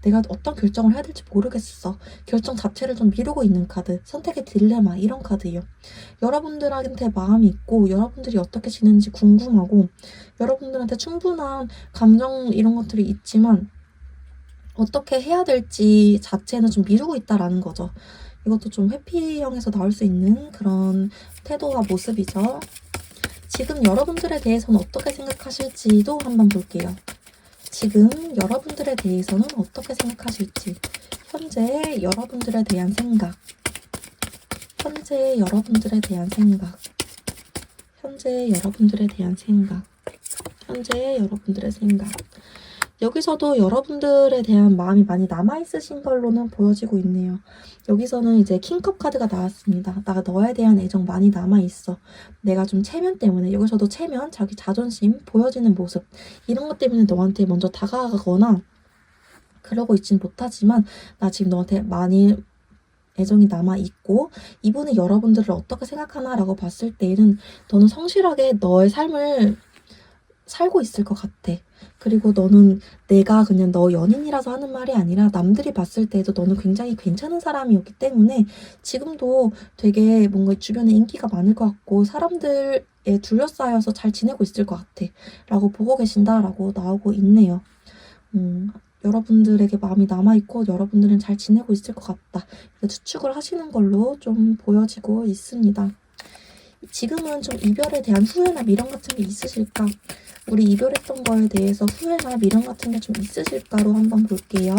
내가 어떤 결정을 해야 될지 모르겠어. 결정 자체를 좀 미루고 있는 카드. 선택의 딜레마 이런 카드예요. 여러분들한테 마음이 있고 여러분들이 어떻게 지내는지 궁금하고 여러분들한테 충분한 감정 이런 것들이 있지만 어떻게 해야 될지 자체는 좀 미루고 있다라는 거죠. 이것도 좀 회피형에서 나올 수 있는 그런 태도와 모습이죠. 지금 여러분들에 대해서는 어떻게 생각하실지도 한번 볼게요. 지금 여러분들에 대해서는 어떻게 생각하실지, 현재 여러분들에 대한 생각, 현재 여러분들에 대한 생각, 현재 여러분들에 대한 생각, 현재 여러분들의 생각. 여기서도 여러분들에 대한 마음이 많이 남아있으신 걸로는 보여지고 있네요. 여기서는 이제 킹컵 카드가 나왔습니다. 나 너에 대한 애정 많이 남아있어. 내가 좀 체면 때문에, 여기서도 체면, 자기 자존심, 보여지는 모습 이런 것 때문에 너한테 먼저 다가가거나 그러고 있진 못하지만 나 지금 너한테 많이 애정이 남아있고 이분이 여러분들을 어떻게 생각하나라고 봤을 때에는 너는 성실하게 너의 삶을 살고 있을 것 같아. 그리고 너는 내가 그냥 너 연인이라서 하는 말이 아니라 남들이 봤을 때도 너는 굉장히 괜찮은 사람이었기 때문에 지금도 되게 뭔가 주변에 인기가 많을 것 같고 사람들에 둘러싸여서 잘 지내고 있을 것 같아. 라고 보고 계신다라고 나오고 있네요. 여러분들에게 마음이 남아있고 여러분들은 잘 지내고 있을 것 같다. 추측을 하시는 걸로 좀 보여지고 있습니다. 지금은 좀 이별에 대한 후회나 미련 같은 게 있으실까? 우리 이별했던 거에 대해서 후회나 미련 같은 게 좀 있으실까로 한번 볼게요.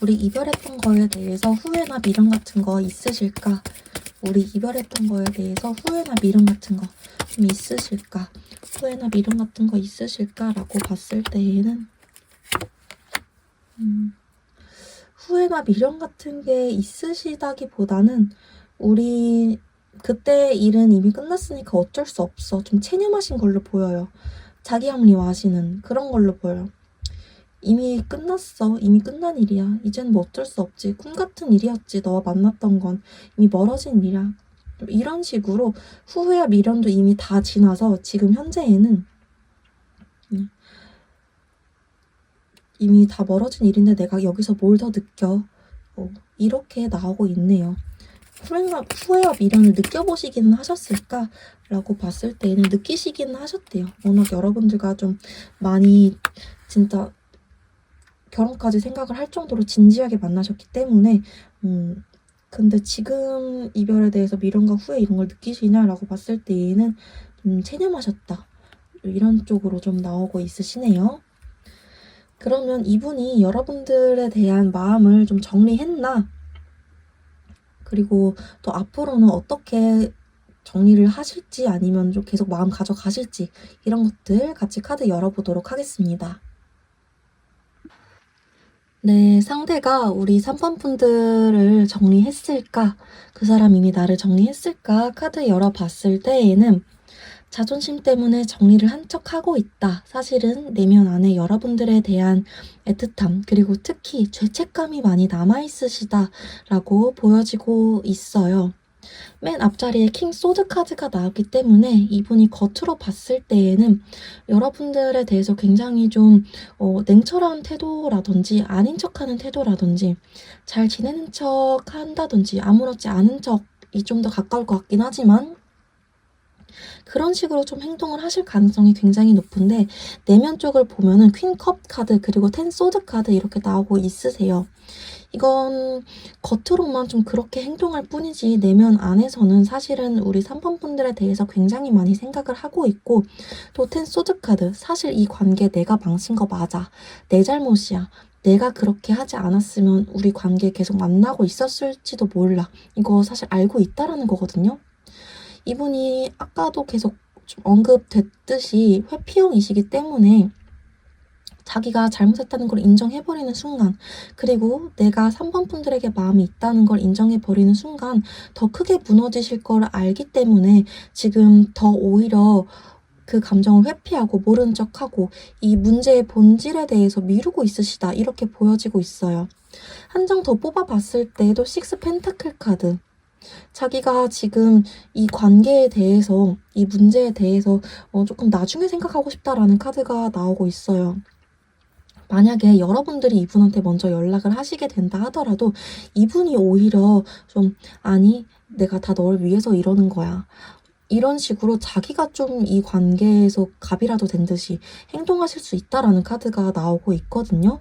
우리 이별했던 거에 대해서 후회나 미련 같은 거 있으실까? 우리 이별했던 거에 대해서 후회나 미련 같은 거 좀 있으실까? 후회나 미련 같은 거 있으실까라고 봤을 때에는 후회나 미련 같은 게 있으시다기보다는 우리 그때 일은 이미 끝났으니까 어쩔 수 없어. 좀 체념하신 걸로 보여요. 자기 합리화하시는 그런 걸로 보여요. 이미 끝났어. 이미 끝난 일이야. 이젠 뭐 어쩔 수 없지. 꿈 같은 일이었지. 너와 만났던 건 이미 멀어진 일이야. 이런 식으로 후회와 미련도 이미 다 지나서 지금 현재에는 이미 다 멀어진 일인데 내가 여기서 뭘 더 느껴. 이렇게 나오고 있네요. 후회와 미련을 느껴보시기는 하셨을까? 라고 봤을 때는 느끼시기는 하셨대요. 워낙 여러분들과 좀 많이 진짜 결혼까지 생각을 할 정도로 진지하게 만나셨기 때문에 근데 지금 이별에 대해서 미련과 후회 이런 걸 느끼시냐라고 봤을 때에는 좀 체념하셨다. 이런 쪽으로 좀 나오고 있으시네요. 그러면 이분이 여러분들에 대한 마음을 좀 정리했나? 그리고 또 앞으로는 어떻게 정리를 하실지 아니면 좀 계속 마음 가져가실지 이런 것들 같이 카드 열어보도록 하겠습니다. 네, 상대가 우리 3번 분들을 정리했을까? 그 사람 이미 나를 정리했을까? 카드 열어봤을 때에는 자존심 때문에 정리를 한 척 하고 있다. 사실은 내면 안에 여러분들에 대한 애틋함 그리고 특히 죄책감이 많이 남아있으시다라고 보여지고 있어요. 맨 앞자리에 킹 소드 카드가 나왔기 때문에 이분이 겉으로 봤을 때에는 여러분들에 대해서 굉장히 좀 냉철한 태도라든지 아닌 척하는 태도라든지 잘 지내는 척 한다든지 아무렇지 않은 척이 좀 더 가까울 것 같긴 하지만 그런 식으로 좀 행동을 하실 가능성이 굉장히 높은데 내면 쪽을 보면은 퀸 컵 카드 그리고 텐 소드 카드 이렇게 나오고 있으세요. 이건 겉으로만 좀 그렇게 행동할 뿐이지 내면 안에서는 사실은 우리 3번 분들에 대해서 굉장히 많이 생각을 하고 있고 또 텐 소드 카드 사실 이 관계 내가 망친 거 맞아. 내 잘못이야. 내가 그렇게 하지 않았으면 우리 관계 계속 만나고 있었을지도 몰라. 이거 사실 알고 있다라는 거거든요. 이분이 아까도 계속 좀 언급됐듯이 회피형이시기 때문에 자기가 잘못했다는 걸 인정해버리는 순간 그리고 내가 3번 분들에게 마음이 있다는 걸 인정해버리는 순간 더 크게 무너지실 걸 알기 때문에 지금 더 오히려 그 감정을 회피하고 모른 척하고 이 문제의 본질에 대해서 미루고 있으시다 이렇게 보여지고 있어요. 한 장 더 뽑아봤을 때도 식스 펜타클 카드 자기가 지금 이 관계에 대해서 이 문제에 대해서 조금 나중에 생각하고 싶다라는 카드가 나오고 있어요. 만약에 여러분들이 이분한테 먼저 연락을 하시게 된다 하더라도 이분이 오히려 좀 아니 내가 다 널 위해서 이러는 거야. 이런 식으로 자기가 좀 이 관계에서 갑이라도 된 듯이 행동하실 수 있다라는 카드가 나오고 있거든요.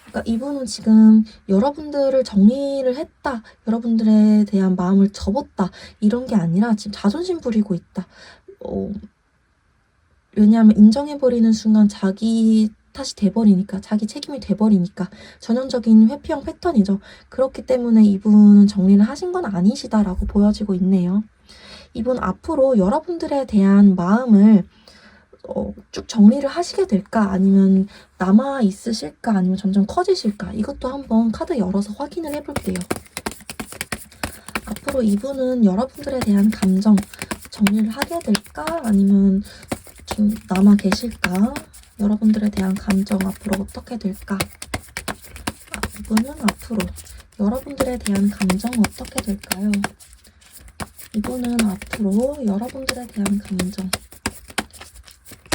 그러니까 이분은 지금 여러분들을 정리를 했다, 여러분들에 대한 마음을 접었다 이런 게 아니라 지금 자존심 부리고 있다. 왜냐하면 인정해버리는 순간 자기 탓이 돼버리니까 자기 책임이 돼버리니까 전형적인 회피형 패턴이죠. 그렇기 때문에 이분은 정리를 하신 건 아니시다라고 보여지고 있네요. 이분 앞으로 여러분들에 대한 마음을 쭉 정리를 하시게 될까 아니면 남아 있으실까 아니면 점점 커지실까 이것도 한번 카드 열어서 확인을 해볼게요. 앞으로 이분은 여러분들에 대한 감정 정리를 하게 될까 아니면 좀 남아 계실까? 여러분들에 대한 감정 앞으로 어떻게 될까? 이분은 앞으로 여러분들에 대한 감정 어떻게 될까요? 이분은 앞으로 여러분들에 대한 감정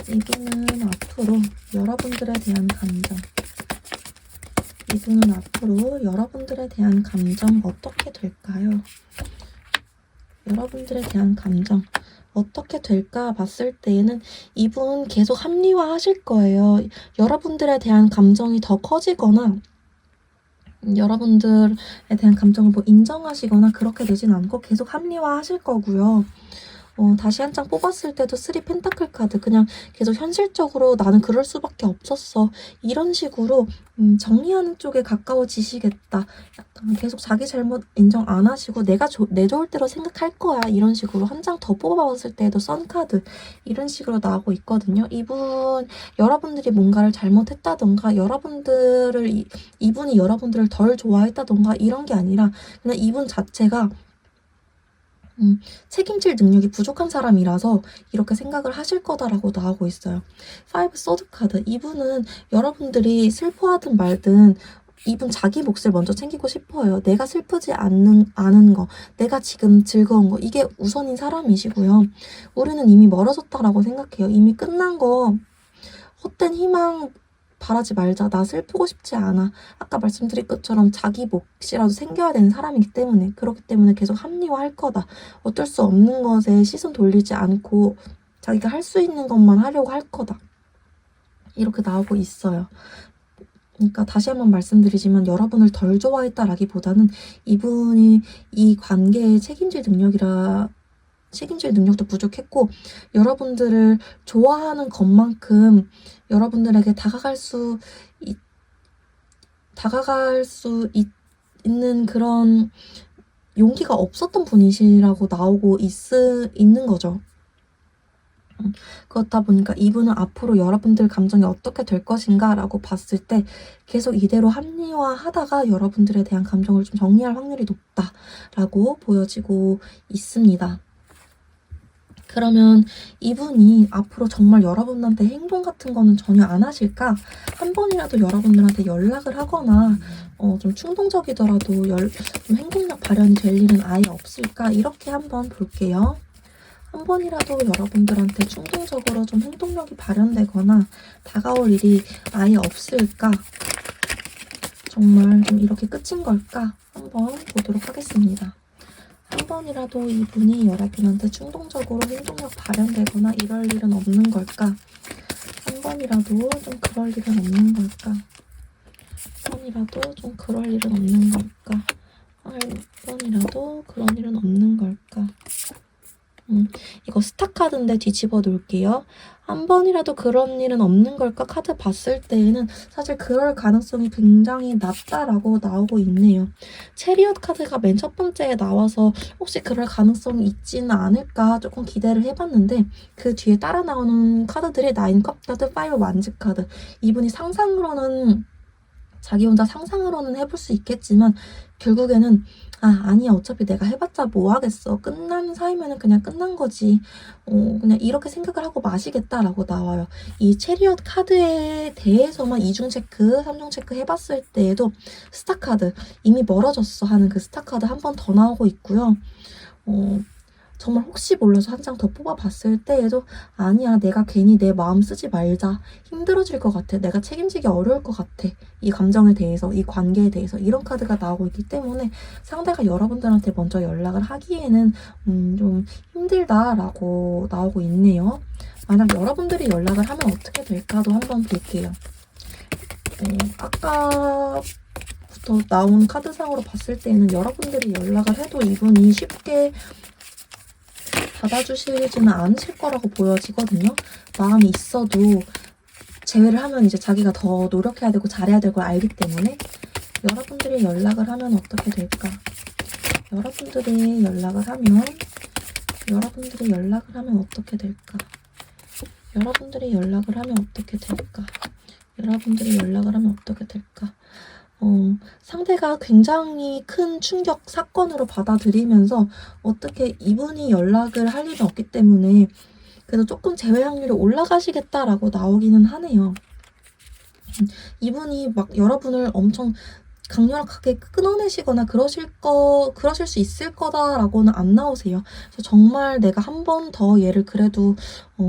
이분은 앞으로 여러분들에 대한 감정 이분은 앞으로 여러분들에 대한 감정 어떻게 될까요? 여러분들에 대한 감정 어떻게 될까 봤을 때에는 이분 계속 합리화하실 거예요. 여러분들에 대한 감정이 더 커지거나 여러분들에 대한 감정을 뭐 인정하시거나 그렇게 되진 않고 계속 합리화하실 거고요. 다시 한 장 뽑았을 때도 3 펜타클 카드 그냥 계속 현실적으로 나는 그럴 수밖에 없었어 이런 식으로 정리하는 쪽에 가까워지시겠다. 약간 계속 자기 잘못 인정 안 하시고 내 좋을 대로 생각할 거야 이런 식으로 한 장 더 뽑아봤을 때도 선 카드 이런 식으로 나오고 있거든요. 여러분들이 뭔가를 잘못했다던가 이분이 여러분들을 덜 좋아했다던가 이런 게 아니라 그냥 이분 자체가 책임질 능력이 부족한 사람이라서 이렇게 생각을 하실 거다라고 나오고 있어요. 5 소드 카드. 이분은 여러분들이 슬퍼하든 말든 이분 자기 몫을 먼저 챙기고 싶어요. 내가 슬프지 않은 거, 내가 지금 즐거운 거, 이게 우선인 사람이시고요. 우리는 이미 멀어졌다라고 생각해요. 이미 끝난 거, 헛된 희망 바라지 말자. 나 슬프고 싶지 않아. 아까 말씀드린 것처럼 자기 몫이라도 생겨야 되는 사람이기 때문에 그렇기 때문에 계속 합리화할 거다. 어쩔 수 없는 것에 시선 돌리지 않고 자기가 할 수 있는 것만 하려고 할 거다. 이렇게 나오고 있어요. 그러니까 다시 한번 말씀드리지만 여러분을 덜 좋아했다라기보다는 이분이 이 관계에 책임질 능력도 부족했고 여러분들을 좋아하는 것만큼 여러분들에게 다가갈 수 있는 그런 용기가 없었던 분이시라고 나오고 있는 거죠. 그렇다 보니까 이분은 앞으로 여러분들 감정이 어떻게 될 것인가 라고 봤을 때 계속 이대로 합리화하다가 여러분들에 대한 감정을 좀 정리할 확률이 높다라고 보여지고 있습니다. 그러면 이분이 앞으로 정말 여러분한테 행동 같은 거는 전혀 안 하실까? 한 번이라도 여러분들한테 연락을 하거나 좀 충동적이더라도 좀 행동력 발현이 될 일은 아예 없을까? 이렇게 한번 볼게요. 한 번이라도 여러분들한테 충동적으로 좀 행동력이 발현되거나 다가올 일이 아예 없을까? 정말 좀 이렇게 끝인 걸까? 한번 보도록 하겠습니다. 한 번이라도 이분이 여러분한테 충동적으로 행동력 발현되거나 이럴 일은 없는 걸까? 한 번이라도 좀 그럴 일은 없는 걸까? 한 번이라도 좀 그럴 일은 없는 걸까? 한 번이라도 그런 일은 없는 걸까? 이거 스타 카드인데 뒤집어 놓을게요. 한 번이라도 그런 일은 없는 걸까? 카드 봤을 때에는 사실 그럴 가능성이 굉장히 낮다라고 나오고 있네요. 체리엇 카드가 맨 첫 번째에 나와서 혹시 그럴 가능성이 있지는 않을까 조금 기대를 해봤는데 그 뒤에 따라 나오는 카드들이 나인 컵 카드, 파이브 완즈 카드. 이분이 자기 혼자 상상으로는 해볼 수 있겠지만 결국에는 아니야 어차피 내가 해봤자 뭐 하겠어. 끝난 사이면은 그냥 끝난 거지. 그냥 이렇게 생각을 하고 마시겠다라고 나와요. 이 체리엇 카드에 대해서만 이중 체크, 삼중 체크 해봤을 때에도 스타 카드 이미 멀어졌어 하는 그 스타 카드 한 번 더 나오고 있고요. 정말 혹시 몰라서 한 장 더 뽑아봤을 때에도 아니야 내가 괜히 내 마음 쓰지 말자. 힘들어질 것 같아. 내가 책임지기 어려울 것 같아. 이 감정에 대해서, 이 관계에 대해서 이런 카드가 나오고 있기 때문에 상대가 여러분들한테 먼저 연락을 하기에는 좀 힘들다라고 나오고 있네요. 만약 여러분들이 연락을 하면 어떻게 될까도 한번 볼게요. 아까부터 나온 카드상으로 봤을 때는 여러분들이 연락을 해도 이분이 쉽게 받아주시지는 않으실 거라고 보여지거든요. 마음이 있어도 제외를 하면 이제 자기가 더 노력해야 되고 잘해야 될 걸 알기 때문에 여러분들이 연락을 하면 어떻게 될까? 여러분들이 연락을 하면 어떻게 될까? 여러분들이 연락을 하면 어떻게 될까? 여러분들이 연락을 하면 어떻게 될까? 상대가 굉장히 큰 충격 사건으로 받아들이면서 어떻게 이분이 연락을 할 일은 없기 때문에 그래도 조금 제외 확률이 올라가시겠다라고 나오기는 하네요. 이분이 막 여러분을 엄청 강력하게 끊어내시거나 그러실 수 있을 거다라고는 안 나오세요. 그래서 정말 내가 한 번 더 얘를 그래도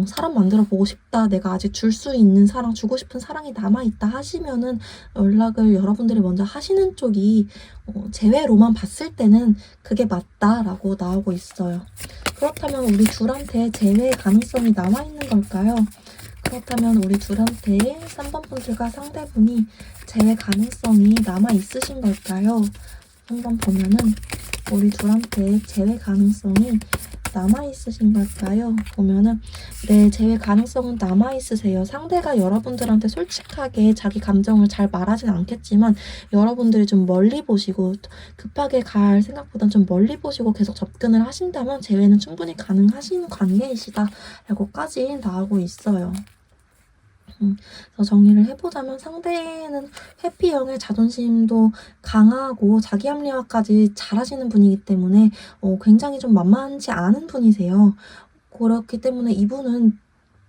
사람 만들어 보고 싶다. 내가 아직 줄 수 있는 사랑, 주고 싶은 사랑이 남아있다 하시면은 연락을 여러분들이 먼저 하시는 쪽이 제외로만 봤을 때는 그게 맞다라고 나오고 있어요. 그렇다면 우리 둘한테 제외 가능성이 남아있는 걸까요? 그렇다면 우리 둘한테 3번 분들과 상대분이 제외 가능성이 남아있으신 걸까요? 한번 보면은 우리 둘한테 제외 가능성이 남아있으신 걸까요? 보면은 네, 제외 가능성은 남아있으세요. 상대가 여러분들한테 솔직하게 자기 감정을 잘 말하진 않겠지만 여러분들이 좀 멀리 보시고 급하게 갈 생각보단 좀 멀리 보시고 계속 접근을 하신다면 제외는 충분히 가능하신 관계이시다 라고까지 나오고 있어요. 그래서 정리를 해보자면 상대는 회피형의 자존심도 강하고 자기 합리화까지 잘하시는 분이기 때문에 굉장히 좀 만만치 않은 분이세요. 그렇기 때문에 이분은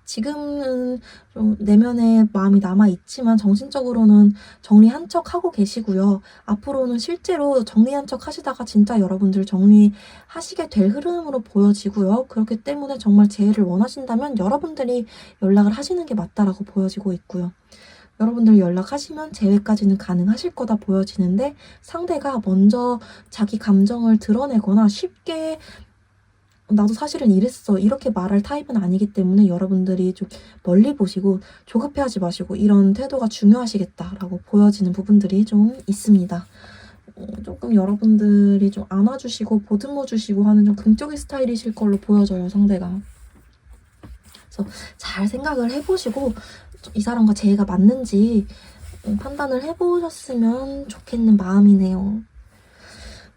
지금은 좀 내면에 마음이 남아있지만 정신적으로는 정리한 척 하고 계시고요. 앞으로는 실제로 정리한 척 하시다가 진짜 여러분들 정리하시게 될 흐름으로 보여지고요. 그렇기 때문에 정말 재해를 원하신다면 여러분들이 연락을 하시는 게 맞다라고 보여지고 있고요. 여러분들 연락하시면 재회까지는 가능하실 거다 보여지는데 상대가 먼저 자기 감정을 드러내거나 쉽게 나도 사실은 이랬어 이렇게 말할 타입은 아니기 때문에 여러분들이 좀 멀리 보시고 조급해하지 마시고 이런 태도가 중요하시겠다라고 보여지는 부분들이 좀 있습니다. 조금 여러분들이 좀 안아주시고 보듬어주시고 하는 좀 긍정의 스타일이실 걸로 보여져요, 상대가. 그래서 잘 생각을 해보시고 이 사람과 재회가 맞는지 판단을 해보셨으면 좋겠는 마음이네요.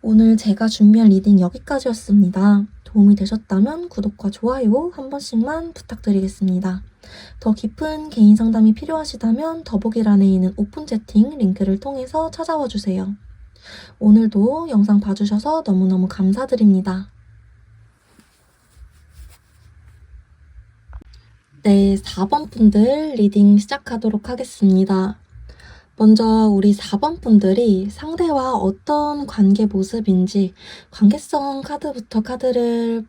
오늘 제가 준비한 리딩 여기까지였습니다. 도움이 되셨다면 구독과 좋아요 한 번씩만 부탁드리겠습니다. 더 깊은 개인 상담이 필요하시다면 더보기란에 있는 오픈 채팅 링크를 통해서 찾아와 주세요. 오늘도 영상 봐주셔서 너무너무 감사드립니다. 네, 4번 분들 리딩 시작하도록 하겠습니다. 먼저 우리 4번 분들이 상대와 어떤 관계 모습인지 관계성 카드부터 카드를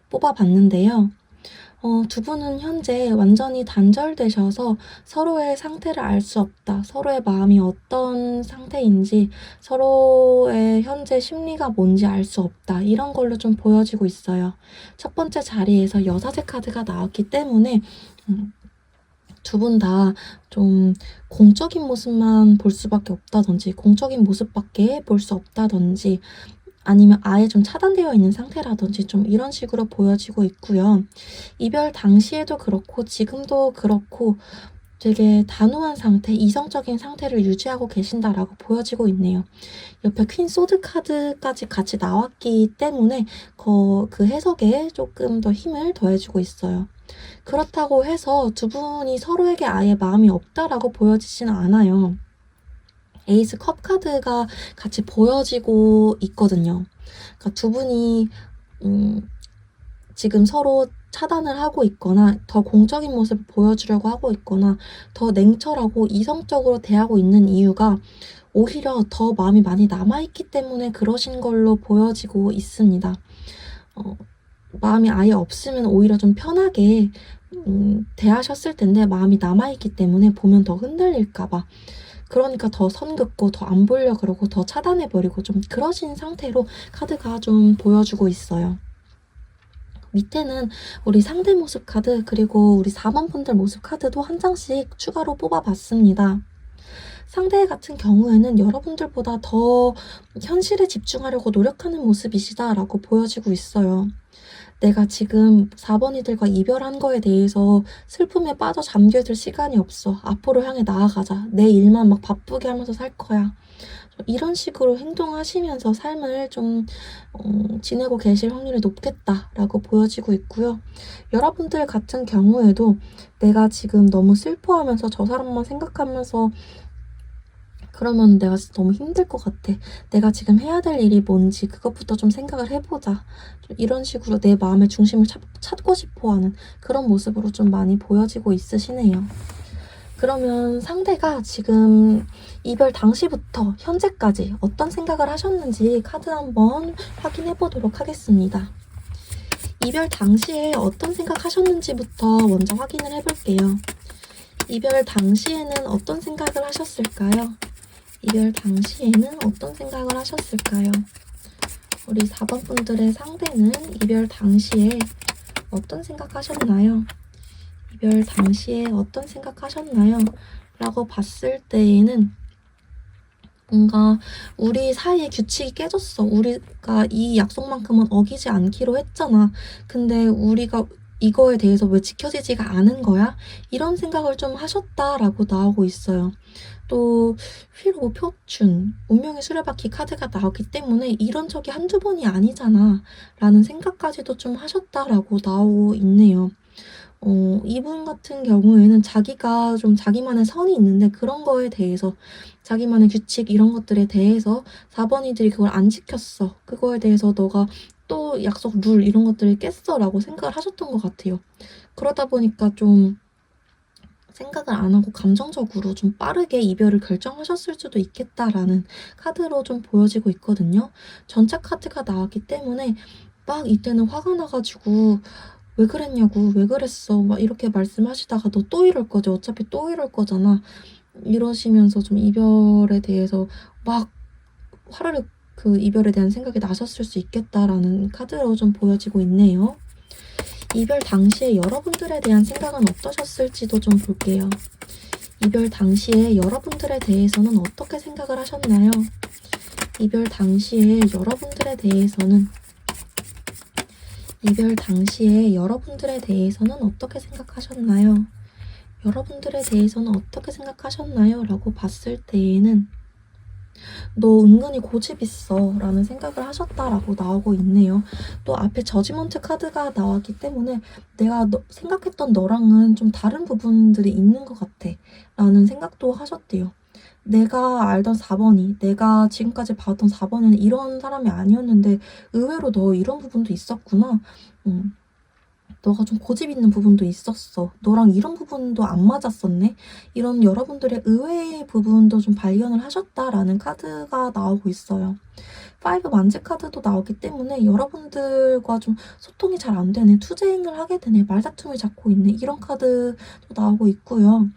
뽑아봤는데요. 두 분은 현재 완전히 단절되셔서 서로의 상태를 알 수 없다. 서로의 마음이 어떤 상태인지, 서로의 현재 심리가 뭔지 알 수 없다. 이런 걸로 좀 보여지고 있어요. 첫 번째 자리에서 여사제 카드가 나왔기 때문에 두 분 다 좀 공적인 모습만 볼 수밖에 없다든지, 공적인 모습밖에 볼 수 없다든지, 아니면 아예 좀 차단되어 있는 상태라든지 좀 이런 식으로 보여지고 있고요. 이별 당시에도 그렇고 지금도 그렇고 되게 단호한 상태, 이성적인 상태를 유지하고 계신다라고 보여지고 있네요. 옆에 퀸 소드 카드까지 같이 나왔기 때문에 그 해석에 조금 더 힘을 더해주고 있어요. 그렇다고 해서 두 분이 서로에게 아예 마음이 없다라고 보여지지는 않아요. 에이스 컵 카드가 같이 보여지고 있거든요. 그러니까 두 분이 지금 서로 차단을 하고 있거나 더 공적인 모습을 보여주려고 하고 있거나 더 냉철하고 이성적으로 대하고 있는 이유가 오히려 더 마음이 많이 남아있기 때문에 그러신 걸로 보여지고 있습니다. 마음이 아예 없으면 오히려 좀 편하게 대하셨을 텐데 마음이 남아있기 때문에 보면 더 흔들릴까봐, 그러니까 더 선 긋고 더 안 보려 그러고 더 차단해버리고 좀 그러신 상태로 카드가 좀 보여주고 있어요. 밑에는 우리 상대 모습 카드 그리고 우리 4번 분들 모습 카드도 한 장씩 추가로 뽑아봤습니다. 상대 같은 경우에는 여러분들보다 더 현실에 집중하려고 노력하는 모습이시다라고 보여지고 있어요. 내가 지금 4번이들과 이별한 거에 대해서 슬픔에 빠져 잠겨들 시간이 없어. 앞으로 향해 나아가자. 내 일만 막 바쁘게 하면서 살 거야. 이런 식으로 행동하시면서 삶을 좀 지내고 계실 확률이 높겠다라고 보여지고 있고요. 여러분들 같은 경우에도 내가 지금 너무 슬퍼하면서 저 사람만 생각하면서 그러면 내가 진짜 너무 힘들 것 같아. 내가 지금 해야 될 일이 뭔지 그것부터 좀 생각을 해보자. 좀 이런 식으로 내 마음의 중심을 찾고 싶어하는 그런 모습으로 좀 많이 보여지고 있으시네요. 그러면 상대가 지금 이별 당시부터 현재까지 어떤 생각을 하셨는지 카드 한번 확인해 보도록 하겠습니다. 이별 당시에 어떤 생각 하셨는지부터 먼저 확인을 해볼게요. 이별 당시에는 어떤 생각을 하셨을까요? 이별 당시에는 어떤 생각을 하셨을까요? 우리 4번 분들의 상대는 이별 당시에 어떤 생각 하셨나요? 이별 당시에 어떤 생각 하셨나요? 라고 봤을 때에는 뭔가 우리 사이의 규칙이 깨졌어. 우리가 이 약속만큼은 어기지 않기로 했잖아. 근데 우리가 이거에 대해서 왜 지켜지지가 않은 거야? 이런 생각을 좀 하셨다라고 나오고 있어요. 또 휠 오브 포춘, 운명의 수레바퀴 카드가 나오기 때문에 이런 적이 한두 번이 아니잖아 라는 생각까지도 좀 하셨다라고 나오고 있네요. 이분 같은 경우에는 자기가 좀 자기만의 선이 있는데 그런 거에 대해서 자기만의 규칙 이런 것들에 대해서 4번이들이 그걸 안 지켰어. 그거에 대해서 너가 또 약속 룰 이런 것들을 깼어 라고 생각을 하셨던 것 같아요. 그러다 보니까 좀 생각을 안 하고 감정적으로 좀 빠르게 이별을 결정하셨을 수도 있겠다라는 카드로 좀 보여지고 있거든요. 전차 카드가 나왔기 때문에 막 이때는 화가 나가지고 왜 그랬냐고, 왜 그랬어 막 이렇게 말씀하시다가 너 또 이럴 거지, 어차피 또 이럴 거잖아 이러시면서 좀 이별에 대해서 막 화를 그 이별에 대한 생각이 나셨을 수 있겠다라는 카드로 좀 보여지고 있네요. 이별 당시에 여러분들에 대한 생각은 어떠셨을지도 좀 볼게요. 이별 당시에 여러분들에 대해서는 어떻게 생각을 하셨나요? 이별 당시에 여러분들에 대해서는 어떻게 생각하셨나요? 여러분들에 대해서는 어떻게 생각하셨나요? 라고 봤을 때에는 너 은근히 고집 있어 라는 생각을 하셨다라고 나오고 있네요. 또 앞에 저지먼트 카드가 나왔기 때문에 내가 생각했던 너랑은 좀 다른 부분들이 있는 것 같아 라는 생각도 하셨대요. 내가 알던 4번이, 내가 지금까지 봤던 4번은 이런 사람이 아니었는데 의외로 너 이런 부분도 있었구나. 너가 좀 고집 있는 부분도 있었어. 너랑 이런 부분도 안 맞았었네. 이런 여러분들의 의외의 부분도 좀 발견을 하셨다라는 카드가 나오고 있어요. 5 만지 카드도 나오기 때문에 여러분들과 좀 소통이 잘 안 되네. 투쟁을 하게 되네. 말다툼을 잡고 있네. 이런 카드도 나오고 있고요.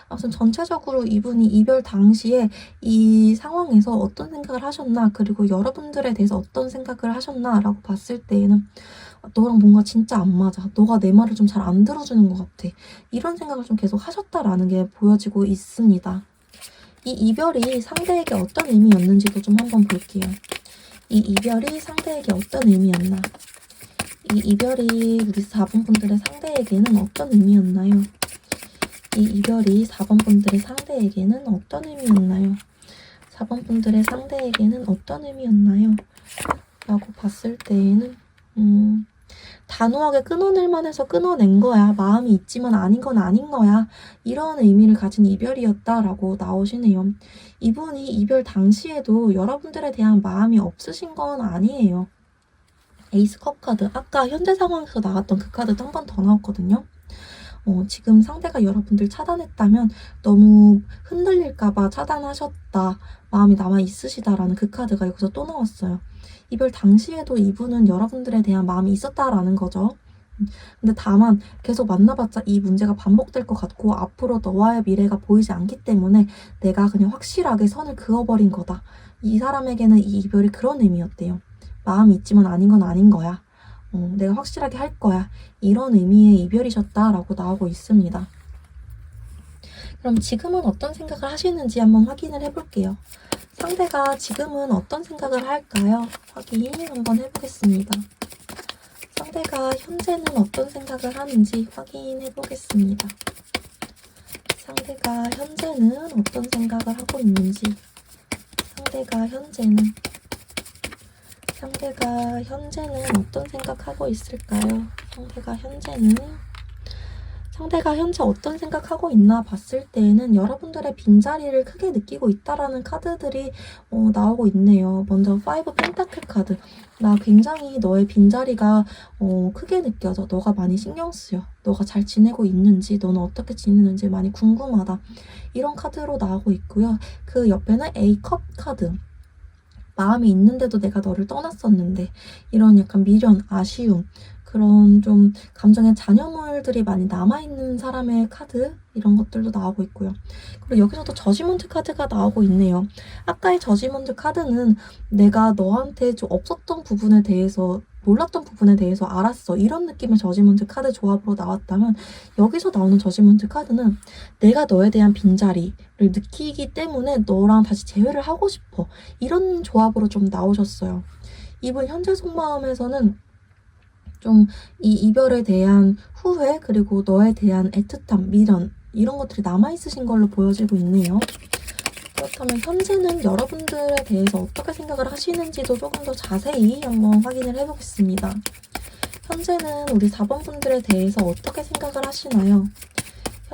아무튼 전체적으로 이분이 이별 당시에 이 상황에서 어떤 생각을 하셨나, 그리고 여러분들에 대해서 어떤 생각을 하셨나라고 봤을 때에는 너랑 뭔가 진짜 안 맞아. 너가 내 말을 좀 잘 안 들어주는 것 같아. 이런 생각을 좀 계속 하셨다라는 게 보여지고 있습니다. 이 이별이 상대에게 어떤 의미였는지도 좀 한번 볼게요. 이 이별이 상대에게 어떤 의미였나? 이 이별이 우리 4번 분들의 상대에게는 어떤 의미였나요? 이 이별이 4번 분들의 상대에게는 어떤 의미였나요? 4번 분들의 상대에게는 어떤 의미였나요? 라고 봤을 때에는 단호하게 끊어낼 만해서 끊어낸 거야. 마음이 있지만 아닌 건 아닌 거야. 이런 의미를 가진 이별이었다라고 나오시네요. 이분이 이별 당시에도 여러분들에 대한 마음이 없으신 건 아니에요. 에이스 컵 카드. 아까 현재 상황에서 나왔던 그 카드도 한 번 더 나왔거든요. 지금 상대가 여러분들 차단했다면 너무 흔들릴까봐 차단하셨다. 마음이 남아 있으시다라는 그 카드가 여기서 또 나왔어요. 이별 당시에도 이분은 여러분들에 대한 마음이 있었다라는 거죠. 근데 다만 계속 만나봤자 이 문제가 반복될 것 같고 앞으로 너와의 미래가 보이지 않기 때문에 내가 그냥 확실하게 선을 그어버린 거다. 이 사람에게는 이 이별이 그런 의미였대요. 마음이 있지만 아닌 건 아닌 거야. 내가 확실하게 할 거야. 이런 의미의 이별이셨다라고 나오고 있습니다. 그럼 지금은 어떤 생각을 하시는지 한번 확인을 해볼게요. 상대가 지금은 어떤 생각을 할까요? 확인 한번 해보겠습니다. 상대가 현재는 어떤 생각을 하는지 확인해 보겠습니다. 상대가 현재는 어떤 생각을 하고 있는지, 상대가 현재는 어떤 생각하고 있을까요? 상대가 현재 어떤 생각하고 있나 봤을 때에는 여러분들의 빈자리를 크게 느끼고 있다라는 카드들이 나오고 있네요. 먼저 5 펜타클 카드. 나 굉장히 너의 빈자리가 크게 느껴져. 너가 많이 신경 쓰여. 너가 잘 지내고 있는지, 너는 어떻게 지내는지 많이 궁금하다. 이런 카드로 나오고 있고요. 그 옆에는 A 컵 카드. 마음이 있는데도 내가 너를 떠났었는데, 이런 약간 미련, 아쉬움, 그런 좀 감정의 잔여물들이 많이 남아있는 사람의 카드, 이런 것들도 나오고 있고요. 그리고 여기서도 저지먼트 카드가 나오고 있네요. 아까의 저지먼트 카드는 내가 너한테 좀 없었던 부분에 대해서, 몰랐던 부분에 대해서 알았어. 이런 느낌의 저지먼트 카드 조합으로 나왔다면, 여기서 나오는 저지먼트 카드는 내가 너에 대한 빈자리를 느끼기 때문에 너랑 다시 재회를 하고 싶어. 이런 조합으로 좀 나오셨어요. 이분 현재 속마음에서는 좀 이 이별에 대한 후회, 그리고 너에 대한 애틋함, 미련, 이런 것들이 남아있으신 걸로 보여지고 있네요. 그렇다면 현재는 여러분들에 대해서 어떻게 생각을 하시는지도 조금 더 자세히 한번 확인을 해보겠습니다. 현재는 우리 4번 분들에 대해서 어떻게 생각을 하시나요?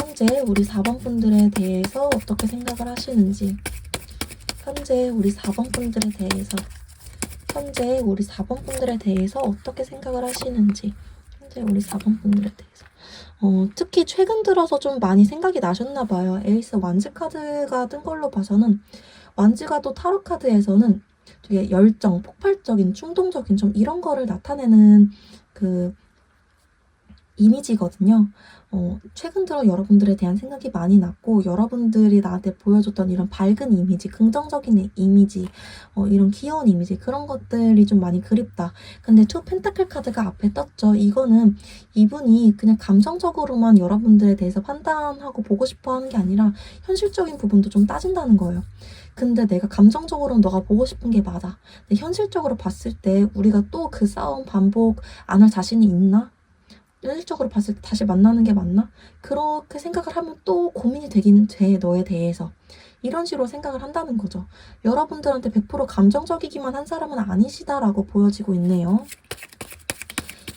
현재 우리 4번 분들에 대해서 어떻게 생각을 하시는지, 현재 우리 4번 분들에 대해서 어떻게 생각을 하시는지, 현재 우리 4번 분들에 대해서 특히 최근 들어서 좀 많이 생각이 나셨나봐요. 에이스 완즈 카드가 뜬 걸로 봐서는, 완즈가 또 타로 카드에서는 되게 열정, 폭발적인, 충동적인 좀 이런 거를 나타내는 그 이미지거든요. 최근 들어 여러분들에 대한 생각이 많이 났고, 여러분들이 나한테 보여줬던 이런 밝은 이미지, 긍정적인 이미지, 이런 귀여운 이미지, 그런 것들이 좀 많이 그립다. 근데 2 펜타클 카드가 앞에 떴죠. 이거는 이분이 그냥 감정적으로만 여러분들에 대해서 판단하고 보고 싶어 하는 게 아니라 현실적인 부분도 좀 따진다는 거예요. 근데 내가 감정적으로는 너가 보고 싶은 게 맞아. 근데 현실적으로 봤을 때 우리가 또 그 싸움 반복 안 할 자신이 있나? 현실적으로 봤을 때 다시 만나는 게 맞나? 그렇게 생각을 하면 또 고민이 되긴 돼, 너에 대해서. 이런 식으로 생각을 한다는 거죠. 여러분들한테 100% 감정적이기만 한 사람은 아니시다라고 보여지고 있네요.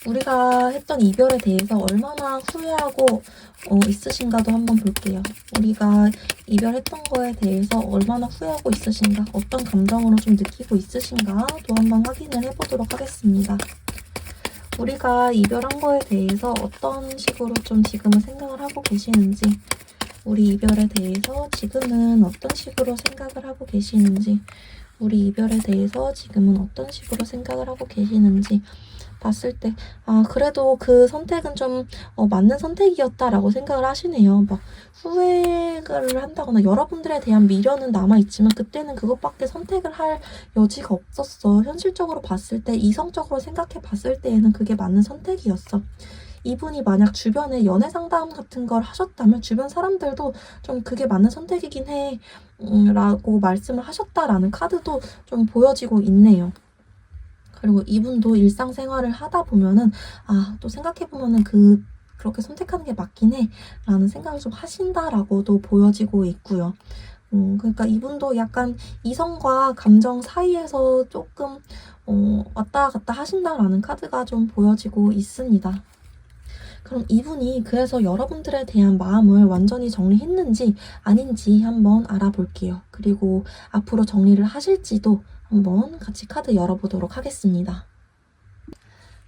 우리가 했던 이별에 대해서 얼마나 후회하고 있으신가도 한번 볼게요. 우리가 이별했던 거에 대해서 얼마나 후회하고 있으신가, 어떤 감정으로 좀 느끼고 있으신가도 한번 확인을 해보도록 하겠습니다. 우리가 이별한 거에 대해서 어떤 식으로 좀 지금은 생각을 하고 계시는지, 우리 이별에 대해서 지금은 어떤 식으로 생각을 하고 계시는지, 우리 이별에 대해서 지금은 어떤 식으로 생각을 하고 계시는지 봤을 때, 그래도 그 선택은 좀 맞는 선택이었다라고 생각을 하시네요. 막 후회를 한다거나 여러분들에 대한 미련은 남아있지만 그때는 그것밖에 선택을 할 여지가 없었어. 현실적으로 봤을 때, 이성적으로 생각해 봤을 때에는 그게 맞는 선택이었어. 이분이 만약 주변에 연애 상담 같은 걸 하셨다면 주변 사람들도 좀 그게 맞는 선택이긴 해 라고 말씀을 하셨다라는 카드도 좀 보여지고 있네요. 그리고 이분도 일상생활을 하다 보면은 또 생각해보면은 그렇게 선택하는 게 맞긴 해 라는 생각을 좀 하신다라고도 보여지고 있고요. 그러니까 이분도 약간 이성과 감정 사이에서 조금 왔다 갔다 하신다라는 카드가 좀 보여지고 있습니다. 그럼 이분이 그래서 여러분들에 대한 마음을 완전히 정리했는지 아닌지 한번 알아볼게요. 그리고 앞으로 정리를 하실지도 한번 같이 카드 열어보도록 하겠습니다.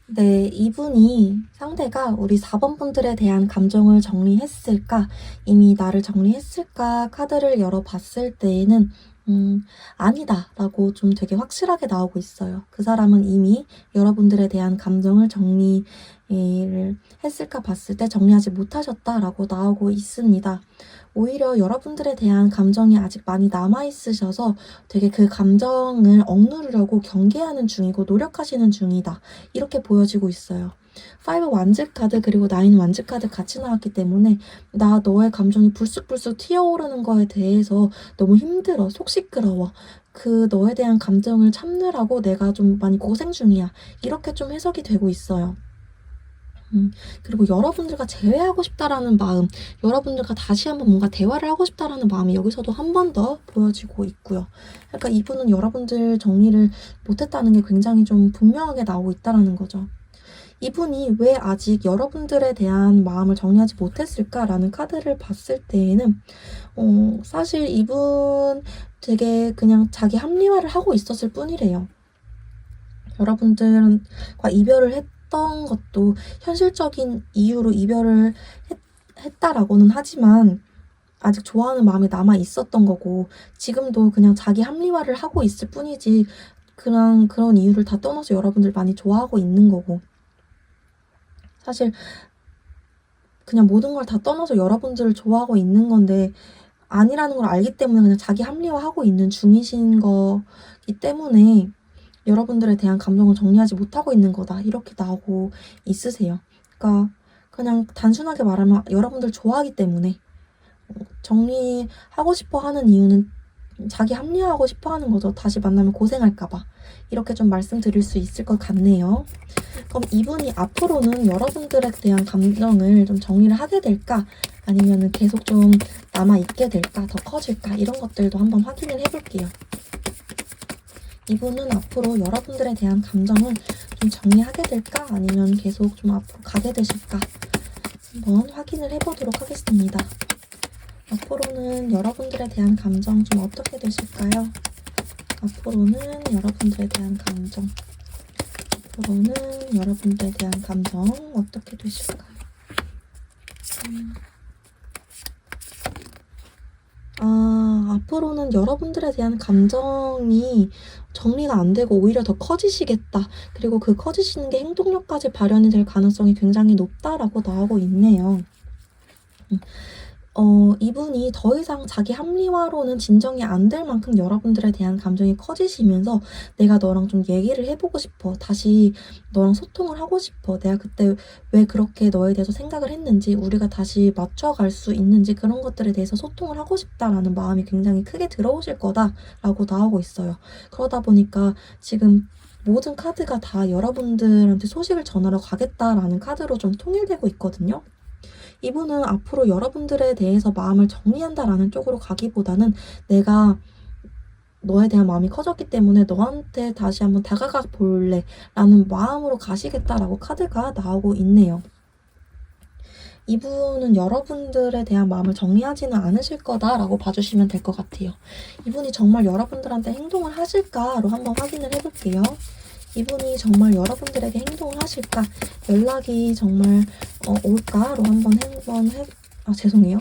네, 이분이 상대가 우리 4번 분들에 대한 감정을 정리했을까? 이미 나를 정리했을까? 카드를 열어봤을 때에는 아니다 라고 좀 되게 확실하게 나오고 있어요. 그 사람은 이미 여러분들에 대한 감정을 정리를 했을까 봤을 때 정리하지 못하셨다라고 나오고 있습니다. 오히려 여러분들에 대한 감정이 아직 많이 남아있으셔서 되게 그 감정을 억누르려고 경계하는 중이고 노력하시는 중이다. 이렇게 보여지고 있어요. 5 완즈 카드 그리고 9 완즈 카드 같이 나왔기 때문에 나 너의 감정이 불쑥불쑥 튀어오르는 거에 대해서 너무 힘들어, 속 시끄러워. 그 너에 대한 감정을 참느라고 내가 좀 많이 고생 중이야. 이렇게 좀 해석이 되고 있어요. 그리고 여러분들과 재회하고 싶다라는 마음, 여러분들과 다시 한번 뭔가 대화를 하고 싶다라는 마음이 여기서도 한 번 더 보여지고 있고요. 그러니까 이분은 여러분들 정리를 못했다는 게 굉장히 좀 분명하게 나오고 있다라는 거죠. 이분이 왜 아직 여러분들에 대한 마음을 정리하지 못했을까라는 카드를 봤을 때에는 사실 이분 되게 그냥 자기 합리화를 하고 있었을 뿐이래요. 여러분들과 이별을 했던 것도 현실적인 이유로 이별을 했다라고는 하지만 아직 좋아하는 마음이 남아 있었던 거고 지금도 그냥 자기 합리화를 하고 있을 뿐이지 그런 이유를 다 떠나서 여러분들 많이 좋아하고 있는 거고 사실 그냥 모든 걸 다 떠나서 여러분들을 좋아하고 있는 건데 아니라는 걸 알기 때문에 그냥 자기 합리화하고 있는 중이신 거기 때문에 여러분들에 대한 감정을 정리하지 못하고 있는 거다 이렇게 나오고 있으세요. 그러니까 그냥 단순하게 말하면 여러분들 좋아하기 때문에 정리하고 싶어 하는 이유는 자기 합리화하고 싶어 하는 거죠. 다시 만나면 고생할까봐. 이렇게 좀 말씀드릴 수 있을 것 같네요. 그럼 이분이 앞으로는 여러분들에 대한 감정을 좀 정리를 하게 될까? 아니면 계속 좀 남아있게 될까? 더 커질까? 이런 것들도 한번 확인을 해볼게요. 이분은 앞으로 여러분들에 대한 감정을 좀 정리하게 될까? 아니면 계속 좀 앞으로 가게 되실까? 한번 확인을 해보도록 하겠습니다. 앞으로는 여러분들에 대한 감정 좀 어떻게 되실까요? 앞으로는 여러분들에 대한 감정. 앞으로는 여러분들에 대한 감정 어떻게 되실까요? 앞으로는 여러분들에 대한 감정이 정리가 안 되고 오히려 더 커지시겠다. 그리고 그 커지시는 게 행동력까지 발현이 될 가능성이 굉장히 높다라고 나오고 있네요. 이분이 더 이상 자기 합리화로는 진정이 안 될 만큼 여러분들에 대한 감정이 커지시면서 내가 너랑 좀 얘기를 해보고 싶어. 다시 너랑 소통을 하고 싶어. 내가 그때 왜 그렇게 너에 대해서 생각을 했는지, 우리가 다시 맞춰갈 수 있는지 그런 것들에 대해서 소통을 하고 싶다라는 마음이 굉장히 크게 들어오실 거다라고 나오고 있어요. 그러다 보니까 지금 모든 카드가 다 여러분들한테 소식을 전하러 가겠다라는 카드로 좀 통일되고 있거든요. 이분은 앞으로 여러분들에 대해서 마음을 정리한다라는 쪽으로 가기보다는 내가 너에 대한 마음이 커졌기 때문에 너한테 다시 한번 다가가 볼래 라는 마음으로 가시겠다라고 카드가 나오고 있네요. 이분은 여러분들에 대한 마음을 정리하지는 않으실 거다라고 봐주시면 될 것 같아요. 이분이 정말 여러분들한테 행동을 하실까로 한번 확인을 해볼게요. 이분이 정말 여러분들에게 행동을 하실까? 연락이 정말 올까로 죄송해요.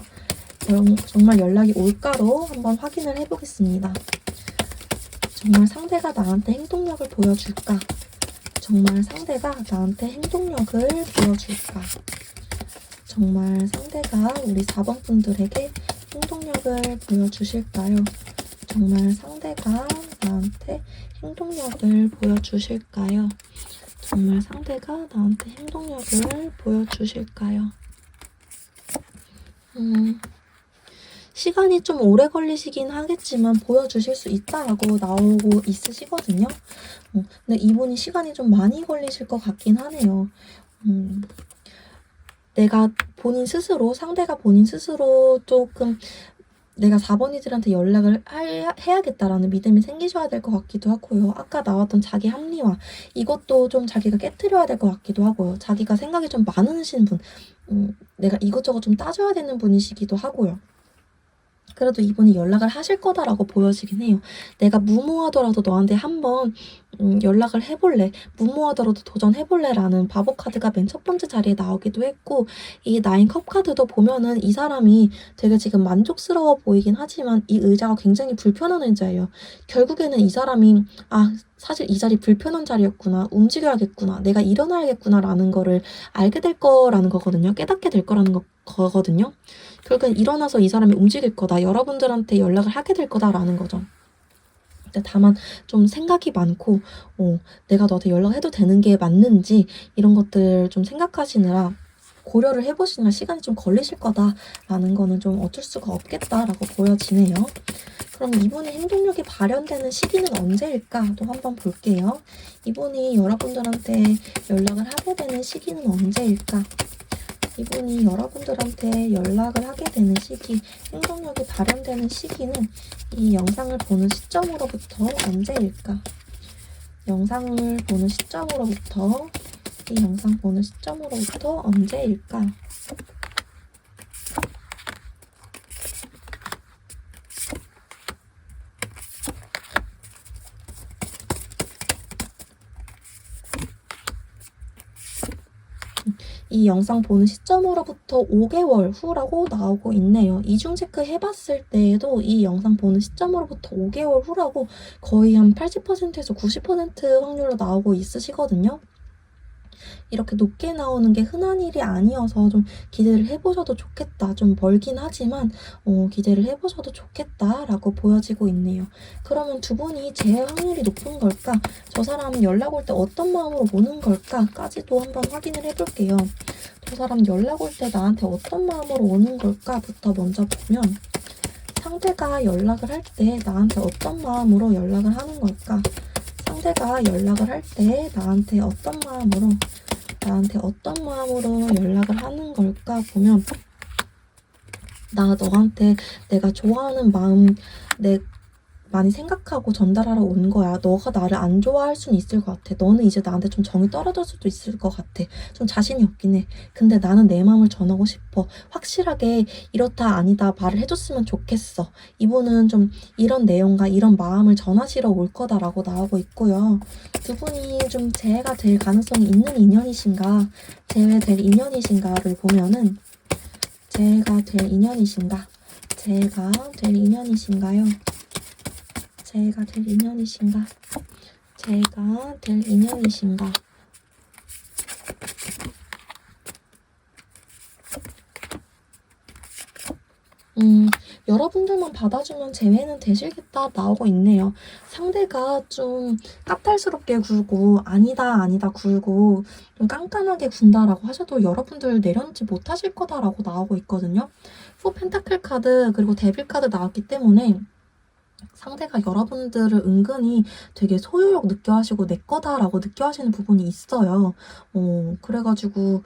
정말 연락이 올까로 한번 확인을 해보겠습니다. 정말 상대가 나한테 행동력을 보여줄까? 정말 상대가 나한테 행동력을 보여줄까? 정말 상대가 우리 4번 분들에게 행동력을 보여주실까요? 정말 상대가 나한테 행동력을 보여주실까요? 정말 상대가 나한테 행동력을 보여주실까요? 시간이 좀 오래 걸리시긴 하겠지만 보여주실 수 있다라고 나오고 있으시거든요. 근데 이분이 시간이 좀 많이 걸리실 것 같긴 하네요. 상대가 본인 스스로 조금 내가 4번이들한테 연락을 해야겠다라는 믿음이 생기셔야 될 것 같기도 하고요. 아까 나왔던 자기 합리화, 이것도 좀 자기가 깨트려야 될 것 같기도 하고요. 자기가 생각이 좀 많으신 분, 내가 이것저것 좀 따져야 되는 분이시기도 하고요. 그래도 이분이 연락을 하실 거다라고 보여지긴 해요. 내가 무모하더라도 너한테 한번 연락을 해볼래, 무모하더라도 도전해볼래 라는 바보 카드가 맨 첫 번째 자리에 나오기도 했고, 이 9컵 카드도 보면은 이 사람이 되게 지금 만족스러워 보이긴 하지만 이 의자가 굉장히 불편한 의자예요. 결국에는 이 사람이 사실 이 자리 불편한 자리였구나, 움직여야겠구나, 내가 일어나야겠구나 라는 거를 알게 될 거라는 거거든요. 깨닫게 될 거라는 거거든요. 결국엔 일어나서 이 사람이 움직일 거다, 여러분들한테 연락을 하게 될 거다라는 거죠. 다만 좀 생각이 많고 내가 너한테 연락해도 되는 게 맞는지 이런 것들 좀 생각하시느라 고려를 해보시느라 시간이 좀 걸리실 거다라는 거는 좀 어쩔 수가 없겠다라고 보여지네요. 그럼 이분의 행동력이 발현되는 시기는 언제일까? 또 한번 볼게요. 이분이 여러분들한테 연락을 하게 되는 시기는 언제일까? 이분이 여러분들한테 연락을 하게 되는 시기, 행동력이 발현되는 시기는 이 영상을 보는 시점으로부터 언제일까? 영상을 보는 시점으로부터, 이 영상 보는 시점으로부터 언제일까? 이 영상 보는 시점으로부터 5개월 후라고 나오고 있네요. 이중 체크 해봤을 때에도 이 영상 보는 시점으로부터 5개월 후라고 거의 한 80%에서 90% 확률로 나오고 있으시거든요. 이렇게 높게 나오는 게 흔한 일이 아니어서 좀 기대를 해보셔도 좋겠다. 좀 멀긴 하지만 기대를 해보셔도 좋겠다라고 보여지고 있네요. 그러면 두 분이 제일 확률이 높은 걸까? 저 사람 연락 올 때 어떤 마음으로 오는 걸까?까지도 한번 확인을 해볼게요. 저 사람 연락 올 때 나한테 어떤 마음으로 오는 걸까?부터 먼저 보면, 상대가 연락을 할 때 나한테 어떤 마음으로 연락을 하는 걸까? 상대가 연락을 할 때 나한테 어떤 마음으로 연락을 하는 걸까 보면, 너한테 내가 좋아하는 마음 많이 생각하고 전달하러 온 거야. 너가 나를 안 좋아할 수는 있을 것 같아. 너는 이제 나한테 좀 정이 떨어질 수도 있을 것 같아. 좀 자신이 없긴 해. 근데 나는 내 마음을 전하고 싶어. 확실하게 이렇다 아니다 말을 해줬으면 좋겠어. 이분은 좀 이런 내용과 이런 마음을 전하시러 올 거다라고 나오고 있고요. 두 분이 좀 재회가 될 가능성이 있는 인연이신가, 재회될 인연이신가를 보면은, 재회가 될 인연이신가요? 재회가 될 인연이신가? 여러분들만 받아주면 재회는 되시겠다 나오고 있네요. 상대가 좀 까탈스럽게 굴고 아니다 굴고 좀 깐깐하게 군다라고 하셔도 여러분들 내려놓지 못하실 거다라고 나오고 있거든요. 4 펜타클 카드 그리고 데빌 카드 나왔기 때문에 상대가 여러분들을 은근히 되게 소유욕 느껴하시고 내 거다라고 느껴하시는 부분이 있어요. 그래가지고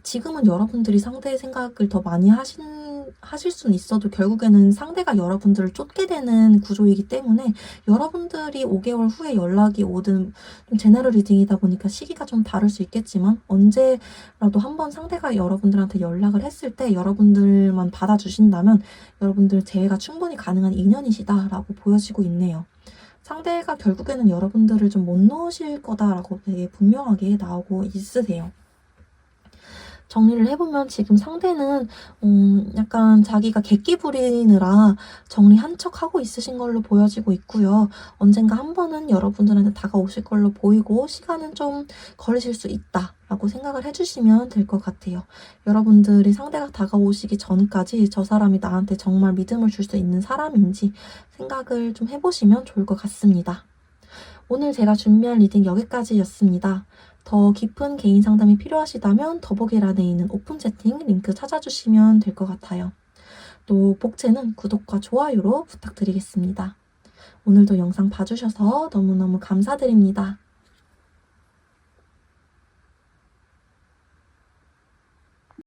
지금은 여러분들이 상대의 생각을 더 많이 하실 수는 있어도 결국에는 상대가 여러분들을 쫓게 되는 구조이기 때문에, 여러분들이 5개월 후에 연락이 오든, 좀 제너럴 리딩이다 보니까 시기가 좀 다를 수 있겠지만 언제라도 한번 상대가 여러분들한테 연락을 했을 때 여러분들만 받아주신다면 여러분들 재회가 충분히 가능한 인연이시다라고 보여지고 있네요. 상대가 결국에는 여러분들을 좀 못 놓으실 거다라고 되게 분명하게 나오고 있으세요. 정리를 해보면 지금 상대는 약간 자기가 객기 부리느라 정리한 척하고 있으신 걸로 보여지고 있고요. 언젠가 한 번은 여러분들한테 다가오실 걸로 보이고 시간은 좀 걸리실 수 있다라고 생각을 해주시면 될 것 같아요. 여러분들이 상대가 다가오시기 전까지 저 사람이 나한테 정말 믿음을 줄 수 있는 사람인지 생각을 좀 해보시면 좋을 것 같습니다. 오늘 제가 준비한 리딩 여기까지였습니다. 더 깊은 개인 상담이 필요하시다면 더보기란에 있는 오픈 채팅 링크 찾아주시면 될 것 같아요. 또 복채는 구독과 좋아요로 부탁드리겠습니다. 오늘도 영상 봐주셔서 너무너무 감사드립니다.